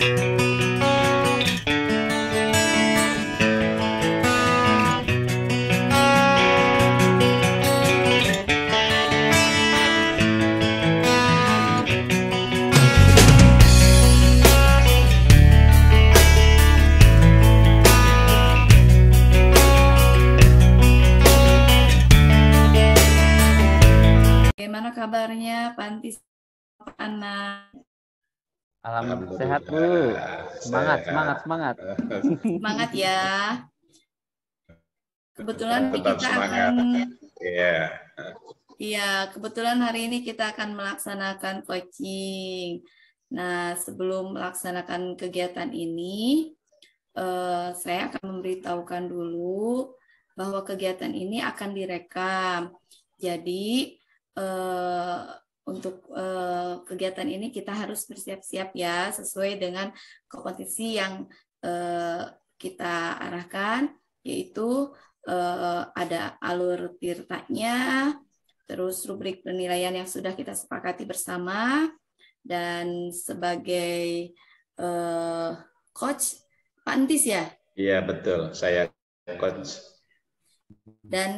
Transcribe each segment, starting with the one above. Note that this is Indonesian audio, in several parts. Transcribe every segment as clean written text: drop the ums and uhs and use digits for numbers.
Bagaimana kabarnya Panti anak? Alhamdulillah sehat Bu. Semangat, semangat, semangat. Semangat ya. Kebetulan Tetap kita semangat. kebetulan hari ini kita akan melaksanakan coaching. Nah, sebelum melaksanakan kegiatan ini, saya akan memberitahukan dulu bahwa kegiatan ini akan direkam. Jadi, untuk kegiatan ini kita harus bersiap-siap ya, sesuai dengan kompetisi yang kita arahkan, yaitu ada alur tirtanya, terus rubrik penilaian yang sudah kita sepakati bersama, dan sebagai coach Pak Antis ya? Iya betul, saya coach. Dan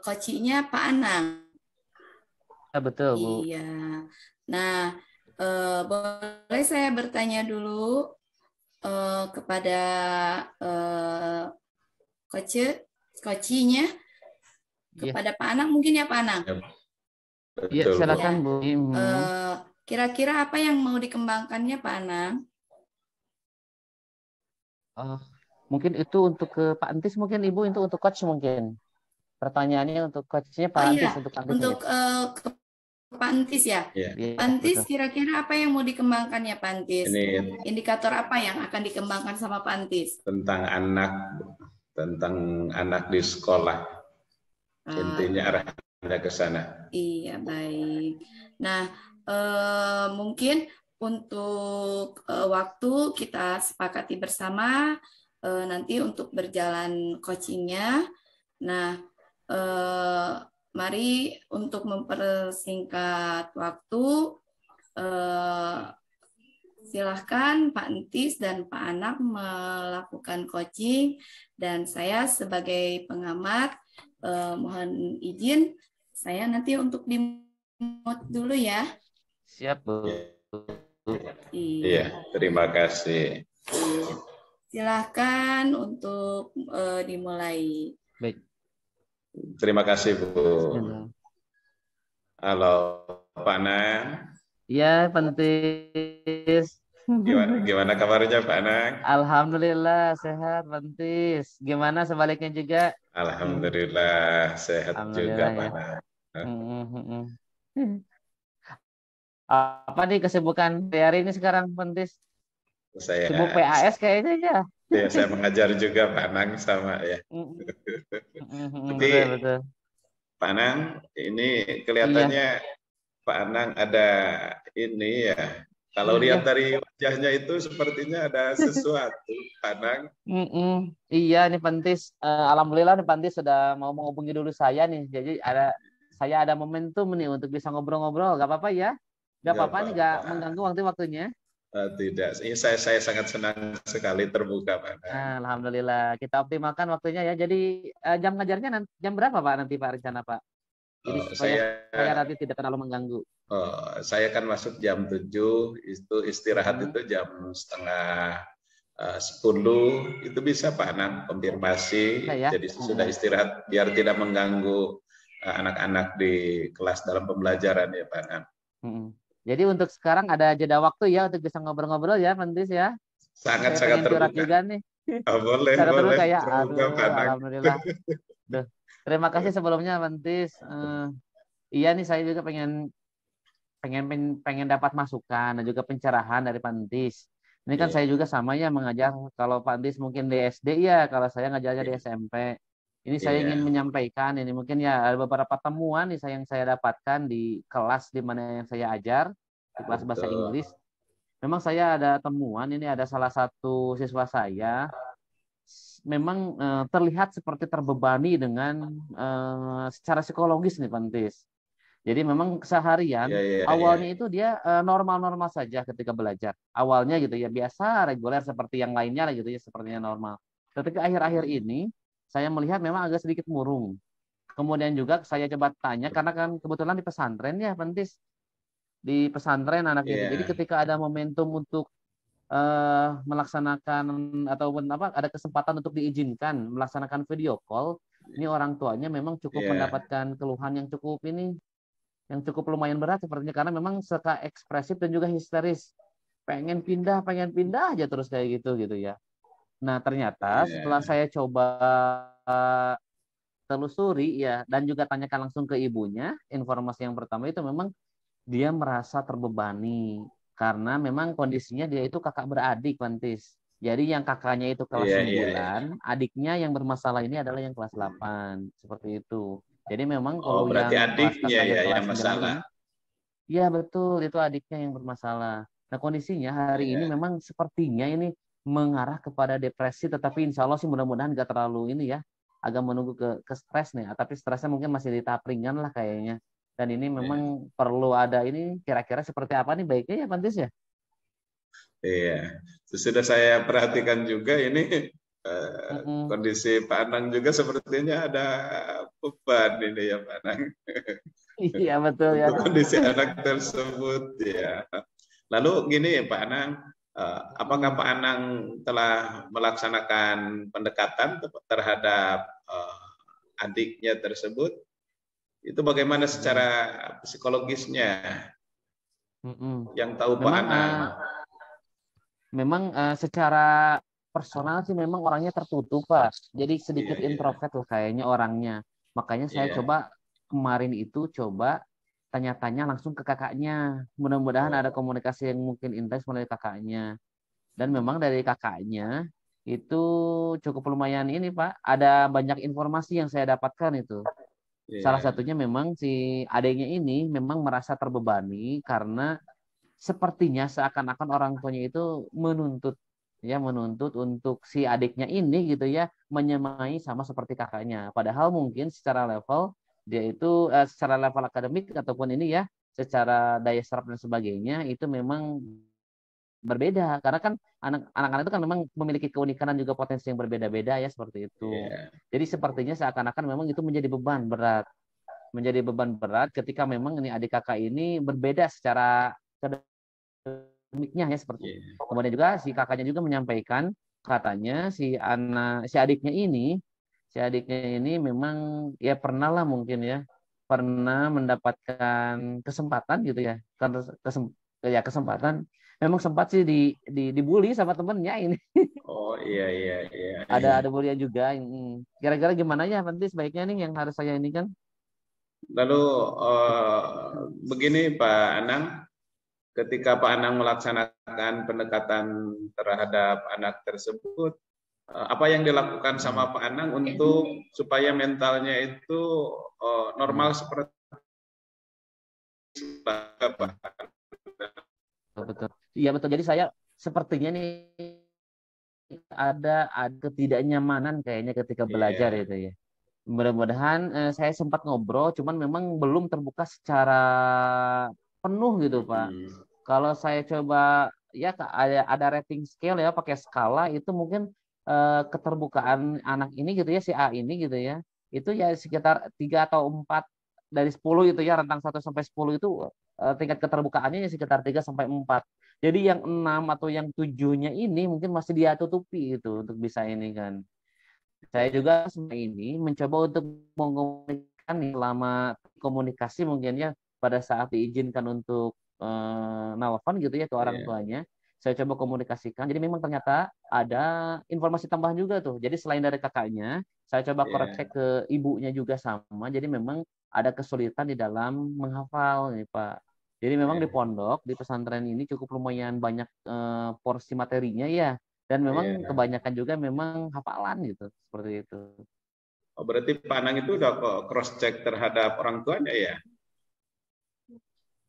coachingnya Pak Anang. Ya, betul Bu. Iya. Nah, boleh saya bertanya dulu kepada coachingnya, kepada Pak Anang mungkin ya Pak Anang? Iya, silakan Bu. Kira-kira apa yang mau dikembangkannya Pak Anang? Mungkin itu untuk ke Pak Antis, mungkin Ibu itu untuk coach mungkin. Pertanyaannya untuk coachnya Pak Antis, untuk Pak Antis. Untuk ke Pak Antis ya? Pak Antis, kira-kira apa yang mau dikembangkannya Pak Antis? Indikator apa yang akan dikembangkan sama Pak Antis? Tentang anak di sekolah. Intinya arahnya ke sana. Iya, baik. Nah, mungkin untuk waktu kita sepakati bersama nanti untuk berjalan coachingnya. Nah, mari untuk mempersingkat waktu, silahkan Pak Antis dan Pak Anak melakukan coaching, dan saya sebagai pengamat mohon izin saya nanti untuk di-mute dulu ya. Siap Bu. Iya, terima kasih. Silahkan untuk dimulai. Baik. Terima kasih Bu. Halo Pak Anang. Iya Pak Antis. Gimana kabarnya Pak Anang? Alhamdulillah sehat Pak Antis. Gimana sebaliknya juga? Alhamdulillah sehat juga Pak Anang. Apa nih kesibukan hari ini sekarang Pak Antis? Saya sibuk PAS kayaknya ya. Ya, saya mengajar juga Pak Anang sama ya. Tapi betul. Pak Anang, ini kelihatannya Pak Anang ada ini ya. Kalau lihat dari wajahnya itu sepertinya ada sesuatu, Pak Anang. Iya nih Pak Antis. Alhamdulillah nih Pak Antis sudah mau menghubungi dulu saya nih. Jadi saya ada momentum nih untuk bisa ngobrol-ngobrol. Gak apa-apa ya? Gak apa-apa nih, gak mengganggu waktu-waktunya. Tidak, ini saya sangat senang sekali terbuka Pak. Alhamdulillah, kita optimalkan waktunya ya. Jadi jam ngajarnya jam berapa Pak nanti Pak rencana Pak? Jadi supaya saya nanti tidak terlalu mengganggu. Saya kan masuk jam 7, itu istirahat itu jam setengah 10, itu bisa Pak Anang konfirmasi. Jadi sudah istirahat biar tidak mengganggu anak-anak di kelas dalam pembelajaran ya Pak Anang. Jadi untuk sekarang ada jeda waktu ya untuk bisa ngobrol-ngobrol ya, Pantis ya. Sangat-sangat terbuka. Juga nih. Boleh, boleh. Ya. Aduh, alhamdulillah. Duh, terima kasih sebelumnya, Pantis. Iya nih saya juga pengen dapat masukan dan juga pencerahan dari Pantis. Ini kan saya juga sama ya mengajar. Kalau Pantis mungkin di SD ya, kalau saya ngajarnya di SMP. Ini saya ingin menyampaikan, ini mungkin ya ada beberapa temuan nih yang saya dapatkan di kelas di mana yang saya ajar, di kelas bahasa Inggris. Memang saya ada temuan, ini ada salah satu siswa saya, memang terlihat seperti terbebani dengan secara psikologis nih Pantis. Jadi memang seharian Iya, iya, iya. awalnya itu dia normal-normal saja ketika belajar. Awalnya gitu ya biasa reguler seperti yang lainnya lah gitu ya sepertinya normal. Ketika akhir-akhir ini saya melihat memang agak sedikit murung. Kemudian juga saya coba tanya karena kan kebetulan di pesantren ya Pentis, di pesantren anaknya itu. Jadi Iya, ketika ada momentum untuk melaksanakan ataupun apa ada kesempatan untuk diizinkan melaksanakan video call, ini orang tuanya memang cukup iya, mendapatkan keluhan yang cukup lumayan berat sepertinya karena memang suka ekspresif dan juga histeris. Pengen pindah aja terus kayak gitu ya. Nah, ternyata setelah iya, saya coba telusuri ya dan juga tanyakan langsung ke ibunya, informasi yang pertama itu memang dia merasa terbebani karena memang kondisinya dia itu kakak beradik, Pantis. Jadi yang kakaknya itu kelas iya, iya, iya. 9, adiknya yang bermasalah ini adalah yang kelas 8, seperti itu. Jadi memang Oh, kalau berarti yang kelas adiknya kakaknya ya yang kelas 9 masalah. ini, ya betul, itu adiknya yang bermasalah. Nah kondisinya hari ini Iya, memang sepertinya ini mengarah kepada depresi, tetapi insya Allah sih mudah-mudahan nggak terlalu ini ya, agak menunggu ke stres nih. Tapi stresnya mungkin masih di tahap ringan lah kayaknya. Dan ini iya, memang perlu ada ini kira-kira seperti apa nih baiknya ya Pantis ya? iya. Sudah saya perhatikan juga ini Mm-mm. kondisi Pak Anang juga sepertinya ada beban ini ya Pak Anang Iya betul ya. untuk kondisi anak tersebut ya. Lalu gini Pak Anang, apakah Mm-mm. Pak Anang telah melaksanakan pendekatan terhadap adiknya tersebut? Itu bagaimana secara Mm-mm. psikologisnya Mm-mm. yang tahu Pak Memang Anang? secara personal sih memang orangnya tertutup Pak. Jadi Iya, sedikit iya, introvert lah kayaknya orangnya. Makanya saya iya. coba kemarin itu coba tanya-tanya langsung ke kakaknya. Mudah-mudahan ada Oh, komunikasi yang mungkin intens melalui kakaknya. Dan memang dari kakaknya itu cukup lumayan ini Pak. Ada banyak informasi yang saya dapatkan itu. Salah iya, satunya memang si adiknya ini memang merasa terbebani karena sepertinya seakan-akan orang tuanya itu menuntut untuk si adiknya ini gitu ya menyamai sama seperti kakaknya. Padahal mungkin secara level dia itu secara level akademik ataupun ini ya secara daya serap dan sebagainya itu memang berbeda karena kan anak-anak itu kan memang memiliki keunikan dan juga potensi yang berbeda-beda ya seperti itu. iya, Jadi sepertinya seakan-akan memang itu menjadi beban berat ketika memang ini adik kakak ini berbeda secara akademiknya ya seperti itu. iya. Kemudian juga si kakaknya juga menyampaikan katanya si adiknya ini memang ya pernah lah mungkin ya pernah mendapatkan kesempatan gitu ya kan kesempatan memang sempat sih dibully sama temennya ini Oh, iya, iya, iya, ada iya. ada bullying juga. Kira-kira gimana ya nanti sebaiknya nih yang harus saya ini kan. Lalu begini Pak Anang, ketika Pak Anang melaksanakan pendekatan terhadap anak tersebut, apa yang dilakukan sama Pak Anang untuk supaya mentalnya itu normal seperti Pak? Betul, betul. Iya betul. Jadi saya sepertinya nih ada ketidaknyamanan kayaknya ketika belajar Iya. itu ya. Mudah-mudahan saya sempat ngobrol, cuman memang belum terbuka secara penuh gitu Pak. Mm-mm. Kalau saya coba ya ada rating scale ya pakai skala itu mungkin keterbukaan anak ini gitu ya si A ini gitu ya. Itu ya sekitar 3 atau 4 dari 10 itu ya rentang 1 sampai 10 itu tingkat keterbukaannya ya sekitar 3 sampai 4. Jadi yang 6 atau yang 7-nya ini mungkin masih dia tutupi itu untuk bisa ini kan. Saya juga selama ini mencoba untuk mengomunikasikan selama komunikasi mungkin ya pada saat diizinkan untuk nelfon gitu ya ke orang Iya, tuanya. Saya coba komunikasikan. Jadi memang ternyata ada informasi tambahan juga tuh. Jadi selain dari kakaknya, saya coba cross iya, check ke ibunya juga sama. Jadi memang ada kesulitan di dalam menghafal nih Pak. Jadi memang di iya, pondok, di pesantren ini cukup lumayan banyak porsi materinya ya. Dan memang iya. kebanyakan juga memang hafalan gitu, seperti itu. Oh, berarti Pak Anang itu udah cross check terhadap orang tuanya ya?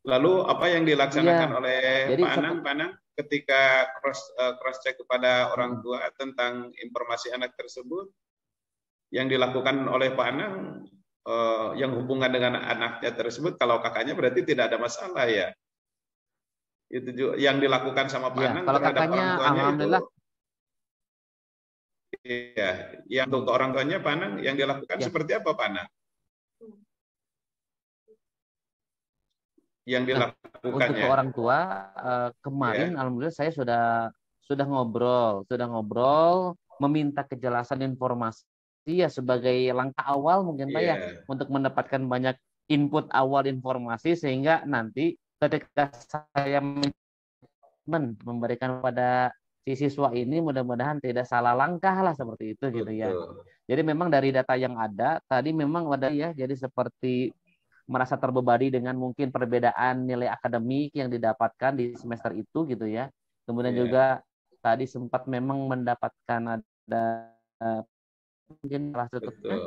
Lalu apa yang Iya, dilaksanakan oleh jadi Pak Anang ketika cross check kepada orang mm, tua tentang informasi anak tersebut yang dilakukan oleh Pak Anang yang hubungan dengan anaknya tersebut, kalau kakaknya berarti tidak ada masalah ya. Itu juga yang dilakukan sama Pak Iya, Anang kalau terhadap kakaknya orang tuanya itu. alhamdulillah. Iya, yang untuk orang tuanya Pak Anang yang dilakukan Ya. seperti apa Pak Anang? Yang Nah, untuk ke dilakukannya. orang tua kemarin alhamdulillah saya sudah ngobrol, meminta kejelasan informasi ya sebagai langkah awal mungkin Pak ya untuk mendapatkan banyak input awal informasi sehingga nanti ketika saya memberikan pada si siswa ini mudah-mudahan tidak salah langkah lah seperti itu gitu ya. Jadi memang dari data yang ada tadi memang ada ya, jadi seperti merasa terbebani dengan mungkin perbedaan nilai akademik yang didapatkan di semester itu gitu ya. Kemudian juga tadi sempat memang mendapatkan ada mungkin salah satunya.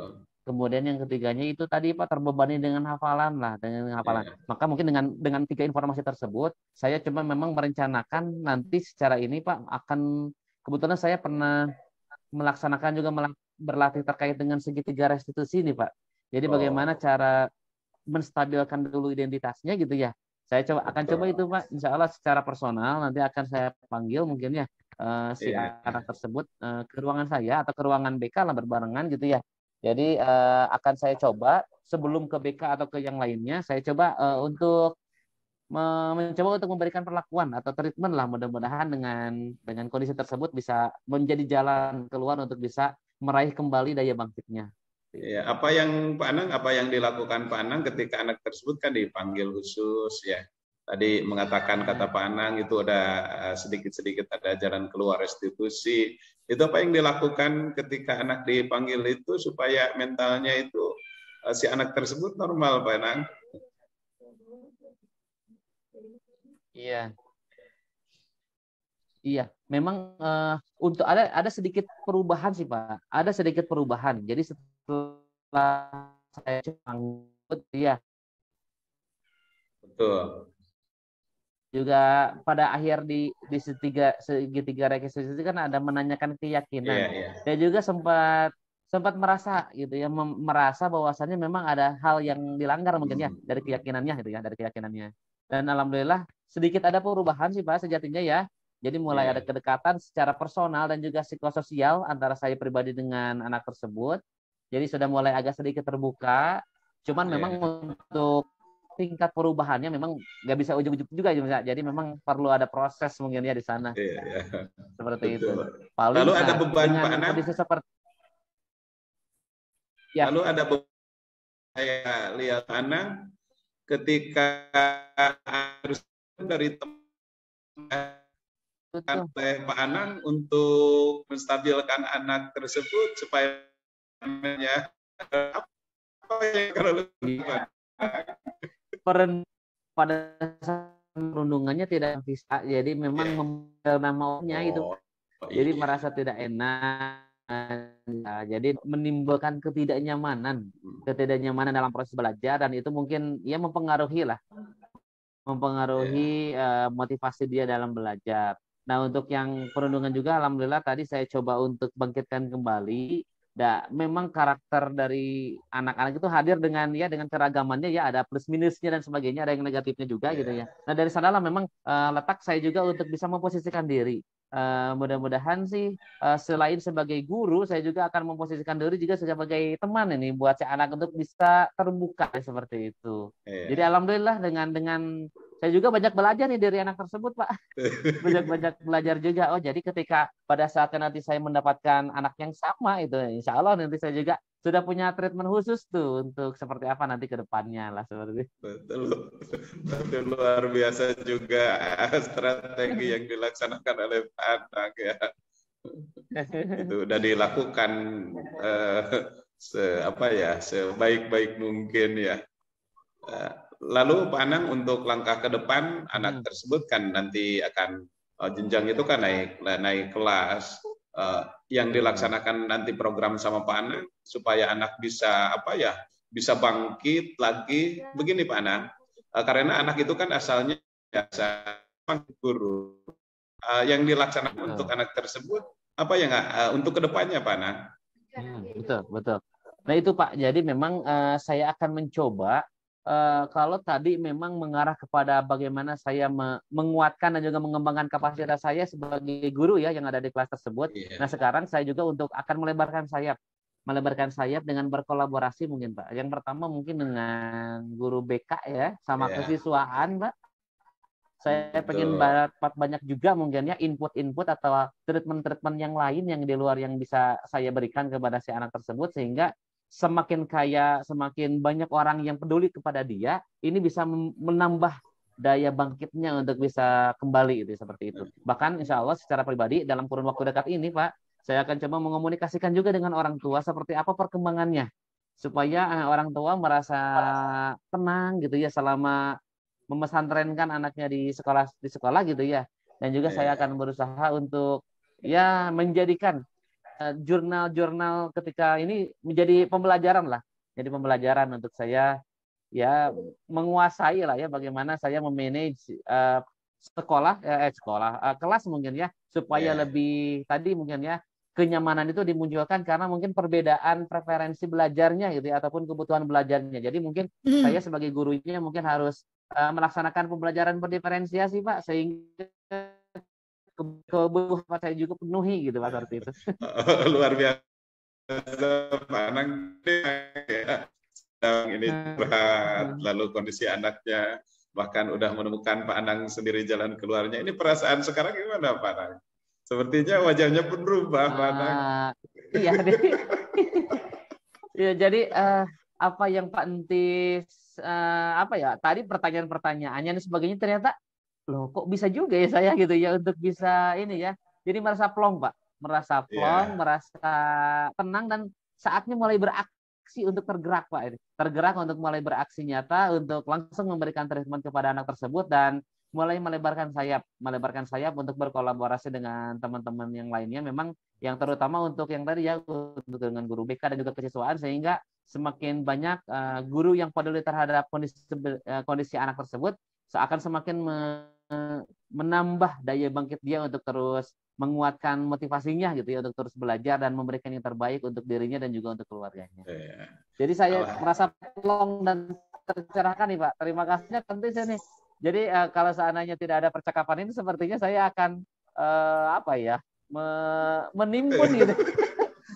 Kemudian yang ketiganya itu tadi Pak terbebani dengan hafalan lah, dengan hafalan. Maka mungkin dengan 3 informasi tersebut, saya cuma memang merencanakan nanti secara ini Pak akan kebetulan saya pernah melaksanakan juga berlatih terkait dengan segitiga restitusi nih Pak. Jadi bagaimana cara menstabilkan dulu identitasnya gitu ya. Saya akan coba itu Pak, insya Allah secara personal nanti akan saya panggil mungkin ya si anak tersebut ke ruangan saya atau ke ruangan BK lah berbarengan gitu ya. Jadi akan saya coba sebelum ke BK atau ke yang lainnya, saya coba untuk mencoba untuk memberikan perlakuan atau treatment lah mudah-mudahan dengan kondisi tersebut bisa menjadi jalan keluar untuk bisa meraih kembali daya bangkitnya. Ya, apa yang dilakukan Pak Anang ketika anak tersebut kan dipanggil khusus ya. Tadi mengatakan kata Pak Anang itu ada sedikit-sedikit ada jalan keluar restitusi. Itu apa yang dilakukan ketika anak dipanggil itu supaya mentalnya itu si anak tersebut normal Pak Anang? Iya. Iya, memang untuk ada sedikit perubahan sih Pak. Ada sedikit perubahan. Jadi setelah saya panggil ya. Betul. Juga pada akhir di segitiga rekonstruksi kan ada menanyakan keyakinan. Dan juga sempat merasa gitu ya, merasa bahwasannya memang ada hal yang dilanggar mungkin ya dari keyakinannya gitu ya, dari keyakinannya. Dan alhamdulillah sedikit ada perubahan sih Pak sejatinya ya. Jadi mulai ada kedekatan secara personal dan juga psikososial antara saya pribadi dengan anak tersebut. Jadi sudah mulai agak sedikit terbuka. Cuman memang untuk tingkat perubahannya memang nggak bisa ujug-ujug juga jadi memang perlu ada proses mungkin ya di sana. Seperti itu. Paling lalu ada beban dengan Pak Anang kondisi seperti ya. Lalu ada beban saya lihat Anang ketika harus dari teman Pak Anang untuk menstabilkan anak tersebut supaya apa yang kalau pada perundungannya tidak bisa, jadi memang memilih maunya itu, jadi merasa tidak enak, jadi menimbulkan ketidaknyamanan dalam proses belajar dan itu mungkin ya mempengaruhi motivasi dia dalam belajar. Nah untuk yang perundungan juga alhamdulillah tadi saya coba untuk bangkitkan kembali. Memang karakter dari anak-anak itu hadir dengan keragamannya ya, ada plus minusnya dan sebagainya, ada yang negatifnya juga gitu ya. Nah dari sanalah memang letak saya juga untuk bisa memposisikan diri. Mudah-mudahan sih selain sebagai guru saya juga akan memposisikan diri juga sebagai teman ini buat si anak untuk bisa terbuka seperti itu. Jadi alhamdulillah dengan saya juga banyak belajar nih dari anak tersebut Pak. Banyak belajar juga. Oh jadi ketika pada saat nanti saya mendapatkan anak yang sama itu, insya Allah nanti saya juga sudah punya treatment khusus tuh untuk seperti apa nanti ke depannya lah seperti itu. Betul, luar biasa juga strategi yang dilaksanakan oleh Pak Anang ya. Itu udah dilakukan sebaik-baik mungkin ya. Lalu Pak Anang untuk langkah ke depan anak tersebut kan nanti akan jenjang itu kan naik kelas yang dilaksanakan nanti program sama Pak Anang supaya anak bisa bisa bangkit lagi begini Pak Anang, karena anak itu kan asalnya biasa guru yang dilaksanakan untuk anak tersebut apa ya untuk kedepannya Pak Anang? Betul. Nah itu Pak, jadi memang saya akan mencoba kalau tadi memang mengarah kepada bagaimana saya menguatkan dan juga mengembangkan kapasitas saya sebagai guru ya yang ada di kelas tersebut. Nah Iya, sekarang saya juga untuk akan melebarkan sayap dengan berkolaborasi mungkin Pak. Yang pertama mungkin dengan guru BK ya, sama iya, kesiswaan Pak. Saya pengen betul. banyak juga mungkin ya input-input atau treatment-treatment yang lain yang di luar yang bisa saya berikan kepada si anak tersebut sehingga semakin kaya, semakin banyak orang yang peduli kepada dia, ini bisa menambah daya bangkitnya untuk bisa kembali itu seperti itu. Bahkan insya Allah secara pribadi dalam kurun waktu dekat ini Pak, saya akan coba mengomunikasikan juga dengan orang tua seperti apa perkembangannya supaya orang tua merasa tenang gitu ya selama memesantrenkan anaknya di sekolah gitu ya. Dan juga saya Iya, akan berusaha untuk ya menjadikan jurnal-jurnal ketika ini menjadi pembelajaran lah. Jadi pembelajaran untuk saya ya menguasai lah ya bagaimana saya memanage kelas mungkin ya supaya iya. lebih tadi mungkin ya kenyamanan itu dimunculkan karena mungkin perbedaan preferensi belajarnya gitu ya ataupun kebutuhan belajarnya. Jadi mungkin saya sebagai gurunya mungkin harus melaksanakan pembelajaran berdiferensiasi Pak sehingga kebutuhan saya juga penuhi gitu Pak seperti itu. Luar biasa Pak Anang. Ya. Ini curhat, lalu kondisi anaknya bahkan udah menemukan Pak Anang sendiri jalan keluarnya. Ini perasaan sekarang gimana Pak Anang? Sepertinya wajahnya pun berubah Pak Anang. Iya deh. Ya, jadi apa yang Pak Entis apa ya tadi pertanyaan-pertanyaannya dan sebagainya ternyata loh kok bisa juga ya saya gitu ya untuk bisa ini ya. Jadi merasa plong Pak, merasa plong, Iya, merasa tenang dan saatnya mulai beraksi untuk tergerak Pak ini. Tergerak untuk mulai beraksi nyata untuk langsung memberikan treatment kepada anak tersebut dan mulai melebarkan sayap untuk berkolaborasi dengan teman-teman yang lainnya. Memang yang terutama untuk yang tadi ya untuk dengan guru BK dan juga kesiswaan sehingga semakin banyak guru yang peduli terhadap kondisi anak tersebut seakan semakin menambah daya bangkit dia untuk terus menguatkan motivasinya gitu ya untuk terus belajar dan memberikan yang terbaik untuk dirinya dan juga untuk keluarganya. iya. Jadi saya Allah. merasa plong dan tercerahkan nih Pak. Terima kasihnya tentu saya nih. Jadi kalau seandainya tidak ada percakapan ini sepertinya saya akan apa ya menimbun gitu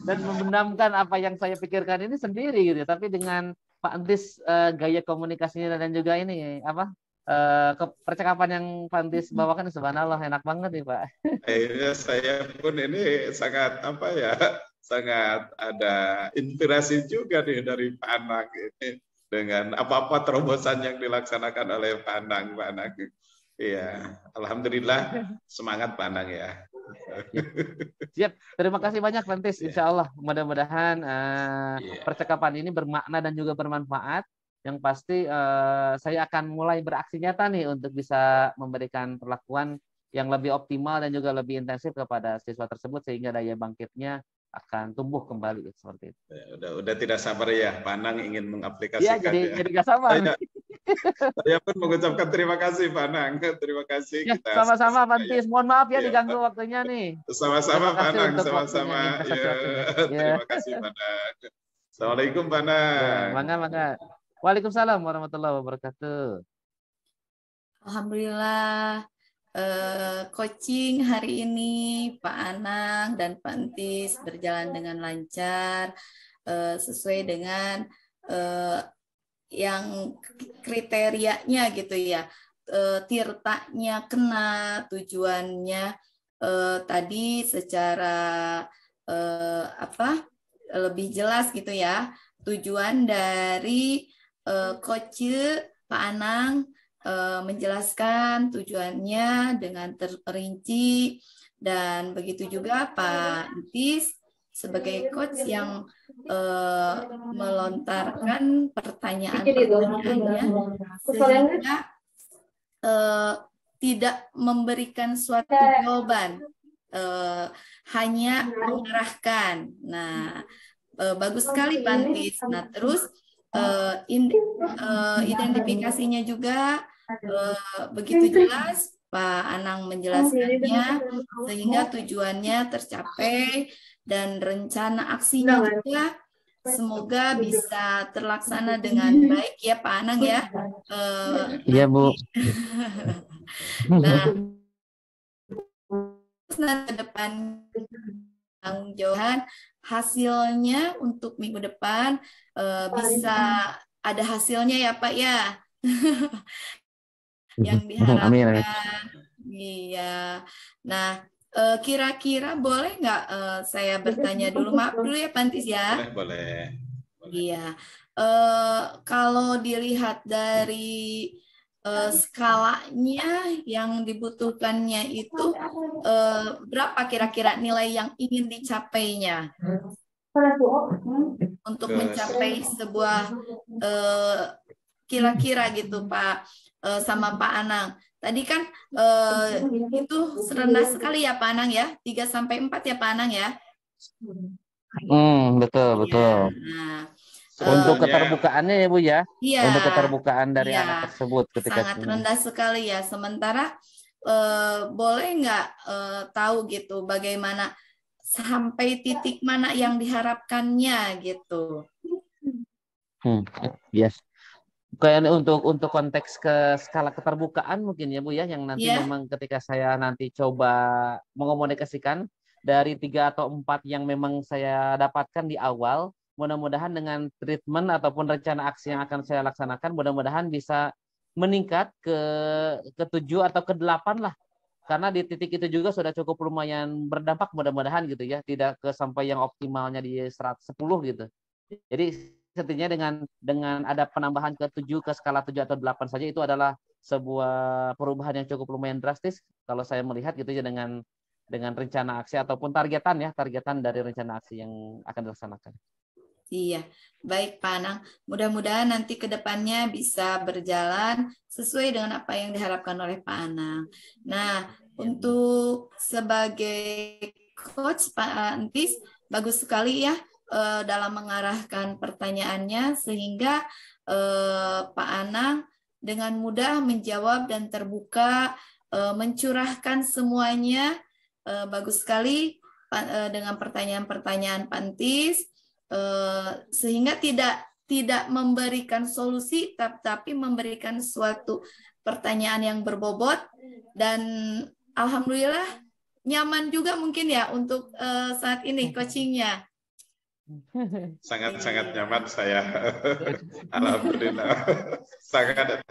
dan memendamkan apa yang saya pikirkan ini sendiri gitu. Tapi dengan Pak Antis gaya komunikasinya dan juga ini apa percakapan yang Pak Antis bawakan subhanallah enak banget nih Pak. Akhirnya saya pun ini sangat apa ya, sangat ada inspirasi juga nih dari Pak Anang ini dengan apa-apa terobosan yang dilaksanakan oleh Pak Anang. Iya, alhamdulillah semangat Pak Anang ya. Siap, terima kasih banyak Pak Antis. Iya, Insya Allah mudah-mudahan iya, percakapan ini bermakna dan juga bermanfaat. Yang pasti saya akan mulai beraksi nyata nih untuk bisa memberikan perlakuan yang lebih optimal dan juga lebih intensif kepada siswa tersebut sehingga daya bangkitnya akan tumbuh kembali seperti itu. ya, udah tidak sabar ya, Pak Anang ingin Iya, jadi mengaplikasikannya. gak sabar. Saya pun mengucapkan terima kasih Pak Anang. Terima kasih Ya, kita sama-sama Pak sama-sama ya. Antis. Mohon maaf ya Ya, diganggu waktunya nih. sama-sama Terima Pak kasih Anang, untuk waktunya sama-sama. nih, Ya, prestasi waktunya. Ya, terima kasih Pak Anang. Assalamualaikum Pak ya, Anang. mangga. Waalaikumsalam warahmatullahi wabarakatuh. Alhamdulillah coaching hari ini Pak Anang dan Pak Entis berjalan dengan lancar sesuai dengan yang kriterianya gitu ya. Tirtanya kena, tujuannya tadi secara apa lebih jelas gitu ya. Tujuan dari coach Pak Anang menjelaskan tujuannya dengan terperinci dan begitu juga Pak Entis sebagai coach yang melontarkan pertanyaan-pertanyaannya sehingga tidak memberikan suatu jawaban, hanya mengarahkan. Nah, bagus sekali Pak Antis. Nah, terus identifikasinya juga begitu jelas Pak Anang menjelaskannya sehingga tujuannya tercapai dan rencana aksinya juga semoga bisa terlaksana dengan baik ya Pak Anang ya. Iya Bu. Nah, ke depan tanggung jawab hasilnya untuk minggu depan bisa ada hasilnya ya Pak ya. Yang diharapkan. Amin. Iya. Nah, kira-kira boleh nggak saya bertanya dulu? Maaf dulu ya Pantis ya. Boleh. Iya. Kalau dilihat dari skalanya yang dibutuhkannya itu berapa kira-kira nilai yang ingin dicapainya untuk mencapai sebuah kira-kira gitu Pak sama Pak Anang. Tadi kan itu rendah sekali ya Pak Anang ya, 3-4 ya Pak Anang ya. Betul. Nah, untuk keterbukaannya ya Bu ya. Iya. Untuk keterbukaan dari anak tersebut ketika sangat rendah sekali ya. Sementara boleh nggak tahu gitu bagaimana sampai titik mana yang diharapkannya gitu. Yes. Kayak untuk konteks ke skala keterbukaan mungkin ya Bu ya, yang nanti memang ketika saya nanti coba mengomunikasikan dari 3 atau 4 yang memang saya dapatkan di awal, mudah-mudahan dengan treatment ataupun rencana aksi yang akan saya laksanakan, mudah-mudahan bisa meningkat ke 7 atau ke 8 lah. Karena di titik itu juga sudah cukup lumayan berdampak, mudah-mudahan gitu ya, tidak ke sampai yang optimalnya di 110 gitu. Jadi setidaknya dengan ada penambahan ke 7 ke skala 7 atau 8 saja itu adalah sebuah perubahan yang cukup lumayan drastis kalau saya melihat gitu ya dengan rencana aksi ataupun targetan dari rencana aksi yang akan dilaksanakan. Iya, baik Pak Anang. Mudah-mudahan nanti ke depannya bisa berjalan sesuai dengan apa yang diharapkan oleh Pak Anang. Nah, untuk sebagai coach Pak Antis, bagus sekali ya dalam mengarahkan pertanyaannya sehingga Pak Anang dengan mudah menjawab dan terbuka mencurahkan semuanya. Bagus sekali dengan pertanyaan-pertanyaan Pak Antis. Sehingga tidak memberikan solusi tapi memberikan suatu pertanyaan yang berbobot dan alhamdulillah nyaman juga mungkin ya untuk saat ini coachingnya. Sangat nyaman saya. Alhamdulillah. Sangat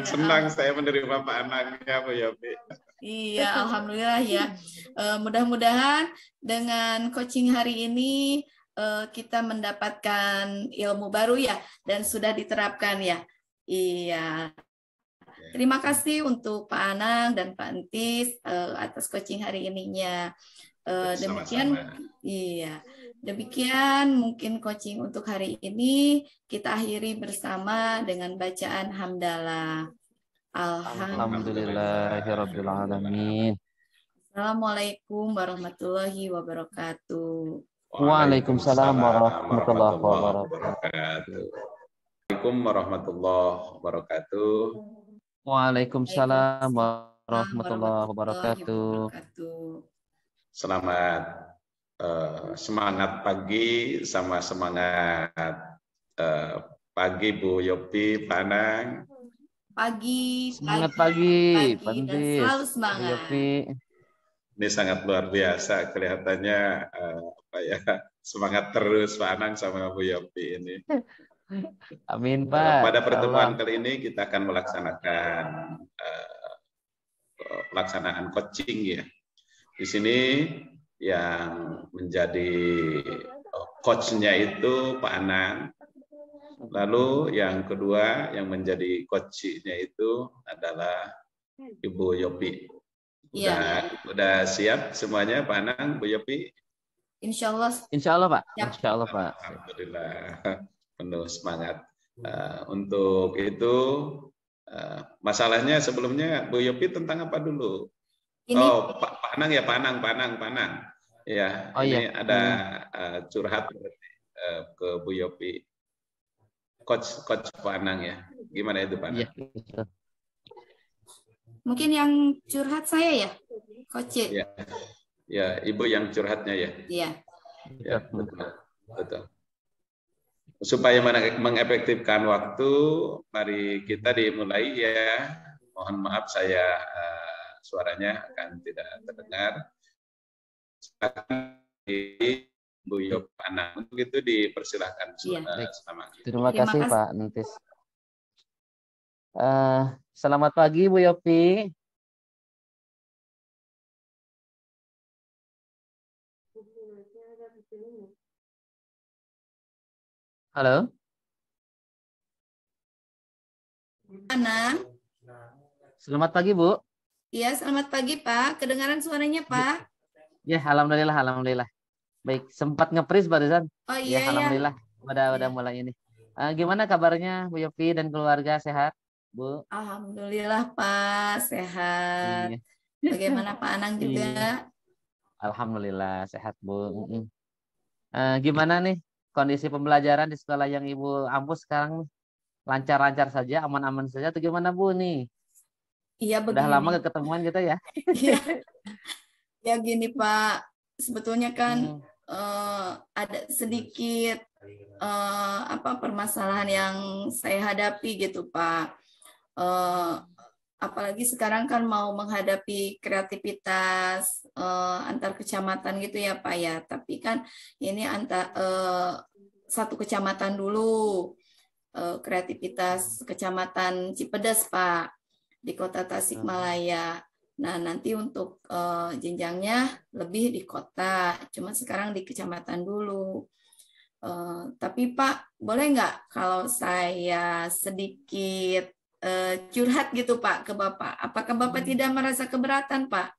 senang saya menerima Pak Anangnya Bu Yopi. Iya, alhamdulillah ya. Mudah-mudahan dengan coaching hari ini kita mendapatkan ilmu baru ya dan sudah diterapkan ya. Iya. Terima kasih untuk Pak Anang dan Pak Entis atas coaching hari ininya. Demikian iya. Demikian mungkin coaching untuk hari ini kita akhiri bersama dengan bacaan hamdalah. Alhamdulillahirabbil alamin. Assalamualaikum warahmatullahi wabarakatuh. Waalaikumsalam warahmatullahi wabarakatuh. Waalaikumsalam warahmatullahi wabarakatuh. Waalaikumsalam warahmatullahi wabarakatuh. Selamat semangat pagi sama semangat pagi Bu Yopi, Pak Anang. Semangat pagi, dan selalu semangat. Bu Yopi. Ini sangat luar biasa kelihatannya semangat terus Pak Anang sama Bu Yopi ini. Amin Pak. Pada pertemuan kali ini kita akan melaksanakan pelaksanaan coaching ya. Di sini yang menjadi coach-nya itu Pak Anang. Lalu yang kedua yang menjadi coach-nya itu adalah Ibu Yopi. Udah siap semuanya Pak Anang, Bu Yopi? Insya Allah Pak. Insya Allah Pak. Alhamdulillah penuh semangat. Untuk itu masalahnya sebelumnya Bu Yopi tentang apa dulu? Pak Anang ya, Pak Anang. Ya, ini ada curhat ke Bu Yopi. Coach Pak Anang ya. Gimana itu Pak Anang? Ya. Mungkin yang curhat saya ya, Coach. Ya, Ibu yang curhatnya ya. Iya. Ya, betul. supaya mengefektifkan waktu, mari kita dimulai ya. Mohon maaf saya suaranya akan tidak terdengar. Bu Yop Anak begitu dipersilahkan. Iya. Terima kasih Pak Nentis. Selamat pagi Bu Yopi. Halo. Ana. Selamat pagi Bu. Iya, selamat pagi Pak. Kedengaran suaranya Pak? Ya, alhamdulillah, alhamdulillah. Baik, sempat nge-freeze barusan. Oh iya, ya, alhamdulillah. Udah mulai ini. Gimana kabarnya Bu Yopi dan keluarga, sehat, Bu? Alhamdulillah Pak, sehat. Iya. Bagaimana Pak Anang juga? Iya. Alhamdulillah sehat Bu. Gimana nih kondisi pembelajaran di sekolah yang Ibu ampu sekarang? Lancar-lancar saja, aman-aman saja atau gimana Bu nih? Iya begini. Udah lama gak ketemuan kita ya? Iya. Ya gini Pak, sebetulnya kan ada sedikit permasalahan yang saya hadapi gitu Pak. Apalagi sekarang kan mau menghadapi kreativitas antar kecamatan gitu ya Pak ya. Tapi kan ini satu kecamatan dulu, kreativitas kecamatan Cipedes Pak, di kota Tasikmalaya. Nah nanti untuk jenjangnya lebih di kota, cuma sekarang di kecamatan dulu. Tapi Pak, boleh nggak kalau saya sedikit curhat gitu Pak ke Bapak? Apakah Bapak tidak merasa keberatan Pak?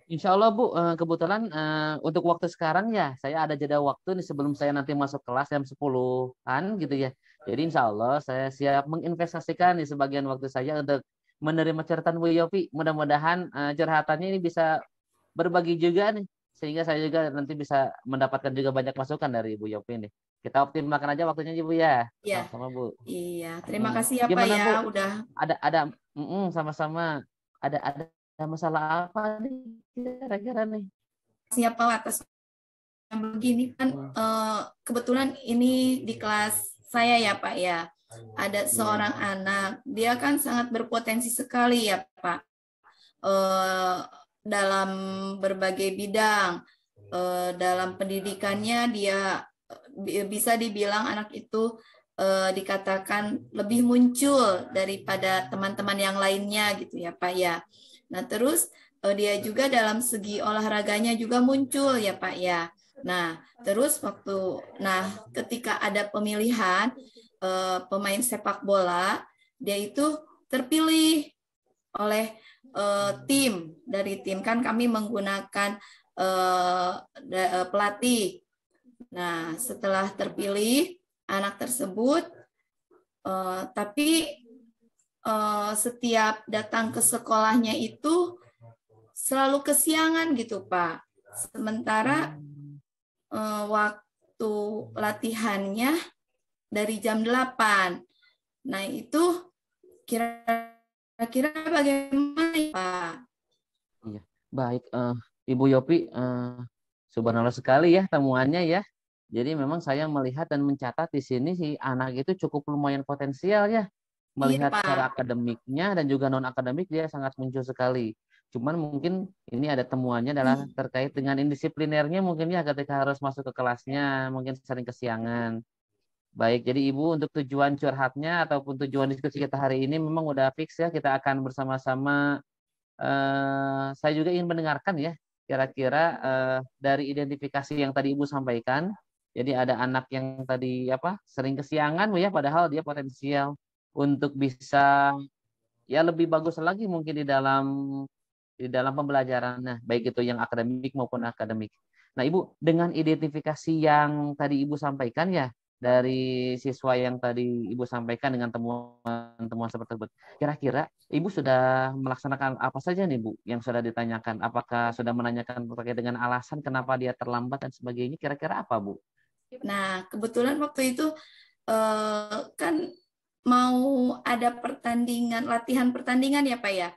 Insya Allah Bu, kebetulan untuk waktu sekarang ya, saya ada jeda waktu nih sebelum saya nanti masuk kelas jam 10-an gitu ya. Jadi insya Allah saya siap menginvestasikan nih sebagian waktu saya untuk menerima curhatan Bu Yopi. Mudah-mudahan curhatannya ini bisa berbagi juga nih. Sehingga saya juga nanti bisa mendapatkan juga banyak masukan dari Bu Yopi nih. Kita optimalkan aja waktunya Bu ya. Iya. Sama Bu. Iya, terima kasih ya Gimana, Pak ya Bu? udah. Sama-sama. Ada masalah apa nih kira-kira nih? Siapa atas begini kan kebetulan ini di kelas saya ya Pak ya. Ada seorang anak, dia kan sangat berpotensi sekali ya Pak. Dalam berbagai bidang. Dalam pendidikannya dia bisa dibilang anak itu dikatakan lebih muncul daripada teman-teman yang lainnya gitu ya Pak ya. Nah terus dia juga dalam segi olahraganya juga muncul ya Pak ya. Nah terus ketika ada pemilihan pemain sepak bola, dia itu terpilih oleh tim. Dari tim kan kami menggunakan pelatih. Nah setelah terpilih anak tersebut, tapi setiap datang ke sekolahnya itu selalu kesiangan gitu Pak. Sementara waktu latihannya dari jam 8. Nah itu kira-kira bagaimana Pak? Iya, baik Ibu Yopi, subhanallah sekali ya temuannya ya. Jadi memang saya melihat dan mencatat di sini si anak itu cukup lumayan potensial ya. Melihat secara akademiknya dan juga non akademik dia sangat muncul sekali. Cuman mungkin ini ada temuannya adalah terkait dengan indisiplinernya mungkin ya ketika harus masuk ke kelasnya mungkin sering kesiangan. Baik, jadi Ibu untuk tujuan curhatnya ataupun tujuan diskusi kita hari ini memang udah fix ya, kita akan bersama-sama. Saya juga ingin mendengarkan ya, kira-kira dari identifikasi yang tadi Ibu sampaikan. Jadi ada anak yang tadi sering kesiangan Bu ya, padahal dia potensial untuk bisa ya lebih bagus lagi mungkin di dalam pembelajaran. Nah, baik itu yang akademik maupun akademik. Nah, Ibu dengan identifikasi yang tadi Ibu sampaikan ya dari siswa yang tadi Ibu sampaikan dengan temuan-temuan seperti itu. Kira-kira Ibu sudah melaksanakan apa saja nih Bu yang sudah ditanyakan? Apakah sudah menanyakan terkait dengan alasan kenapa dia terlambat dan sebagainya? Kira-kira apa Bu? Nah, kebetulan waktu itu kan mau ada latihan pertandingan ya Pak ya,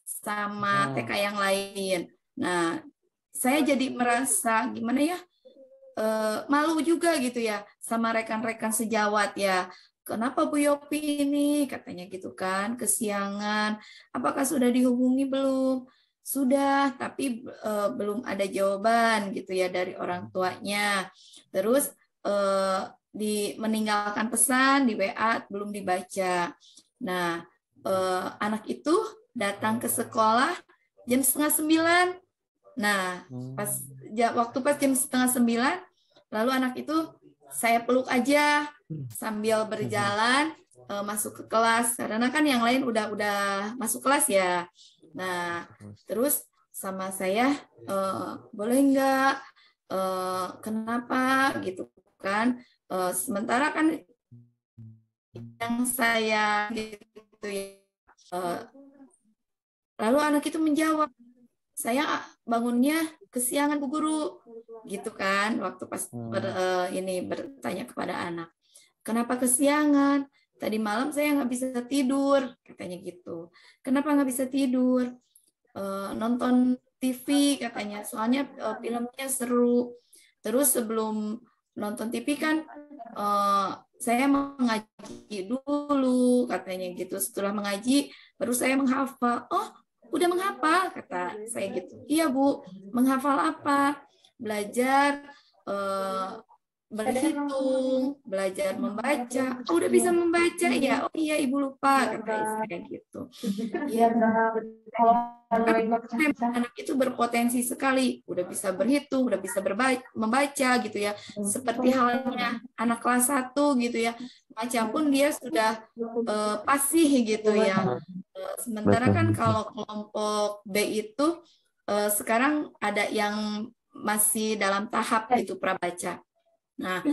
sama TK yang lain. Nah, saya jadi merasa gimana ya, malu juga gitu ya sama rekan-rekan sejawat ya. Kenapa Bu Yopi ini? Katanya gitu kan, kesiangan. Apakah sudah dihubungi belum? Sudah, tapi belum ada jawaban gitu ya dari orang tuanya. Terus meninggalkan pesan di WA belum dibaca. Nah, anak itu datang ke sekolah jam 8:30. Nah, waktu pas jam 8:30, lalu anak itu saya peluk aja sambil berjalan masuk ke kelas, karena kan yang lain udah masuk kelas ya. Nah, terus sama saya, boleh nggak? Kenapa gitu kan? Sementara kan yang saya gitu ya. Lalu anak itu menjawab, saya bangunnya kesiangan Bu Guru, gitu kan, waktu pas bertanya kepada anak, kenapa kesiangan? Tadi malam saya nggak bisa tidur, katanya gitu. Kenapa nggak bisa tidur? Nonton TV katanya, soalnya filmnya seru. Terus sebelum nonton TV kan saya mengaji dulu, katanya gitu. Setelah mengaji, baru saya menghafal. Oh, udah menghafal, kata saya gitu. Iya Bu, menghafal apa? Belajar berhitung, belajar membaca. Oh, udah bisa membaca ya? Oh iya Ibu lupa, kata saya gitu. Ya, anak itu berpotensi sekali, udah bisa berhitung, udah bisa membaca gitu ya. Seperti halnya anak kelas 1 gitu ya. Macam pun dia sudah fasih gitu ya. Sementara kan kalau kelompok B itu sekarang ada yang masih dalam tahap itu prabaca. Nah,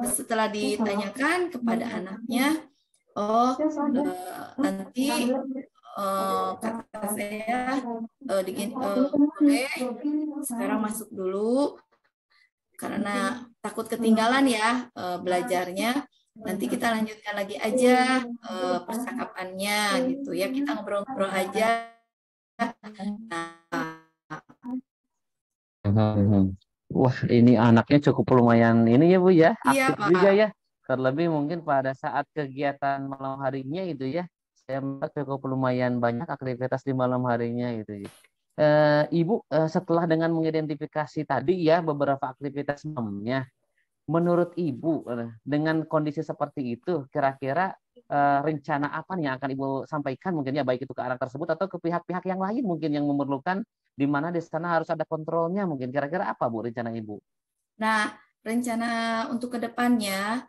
setelah ditanyakan kepada anaknya, oh nanti kata saya boleh sekarang masuk dulu karena takut ketinggalan ya belajarnya. Nanti kita lanjutkan lagi aja percakapannya gitu ya, kita ngobrol-ngobrol aja. Wah, ini anaknya cukup lumayan ini ya Bu ya, Iya, aktif Pak. juga ya. Terlebih mungkin pada saat kegiatan malam harinya itu ya, saya melihat cukup lumayan banyak aktivitas di malam harinya gitu ya. Ibu, setelah dengan mengidentifikasi tadi ya beberapa aktivitas malamnya, menurut Ibu dengan kondisi seperti itu, kira-kira rencana apa nih yang akan Ibu sampaikan mungkin ya, baik itu ke anak tersebut atau ke pihak-pihak yang lain mungkin yang memerlukan, di mana di sana harus ada kontrolnya mungkin, kira-kira apa Bu rencana Ibu? Nah, rencana untuk kedepannya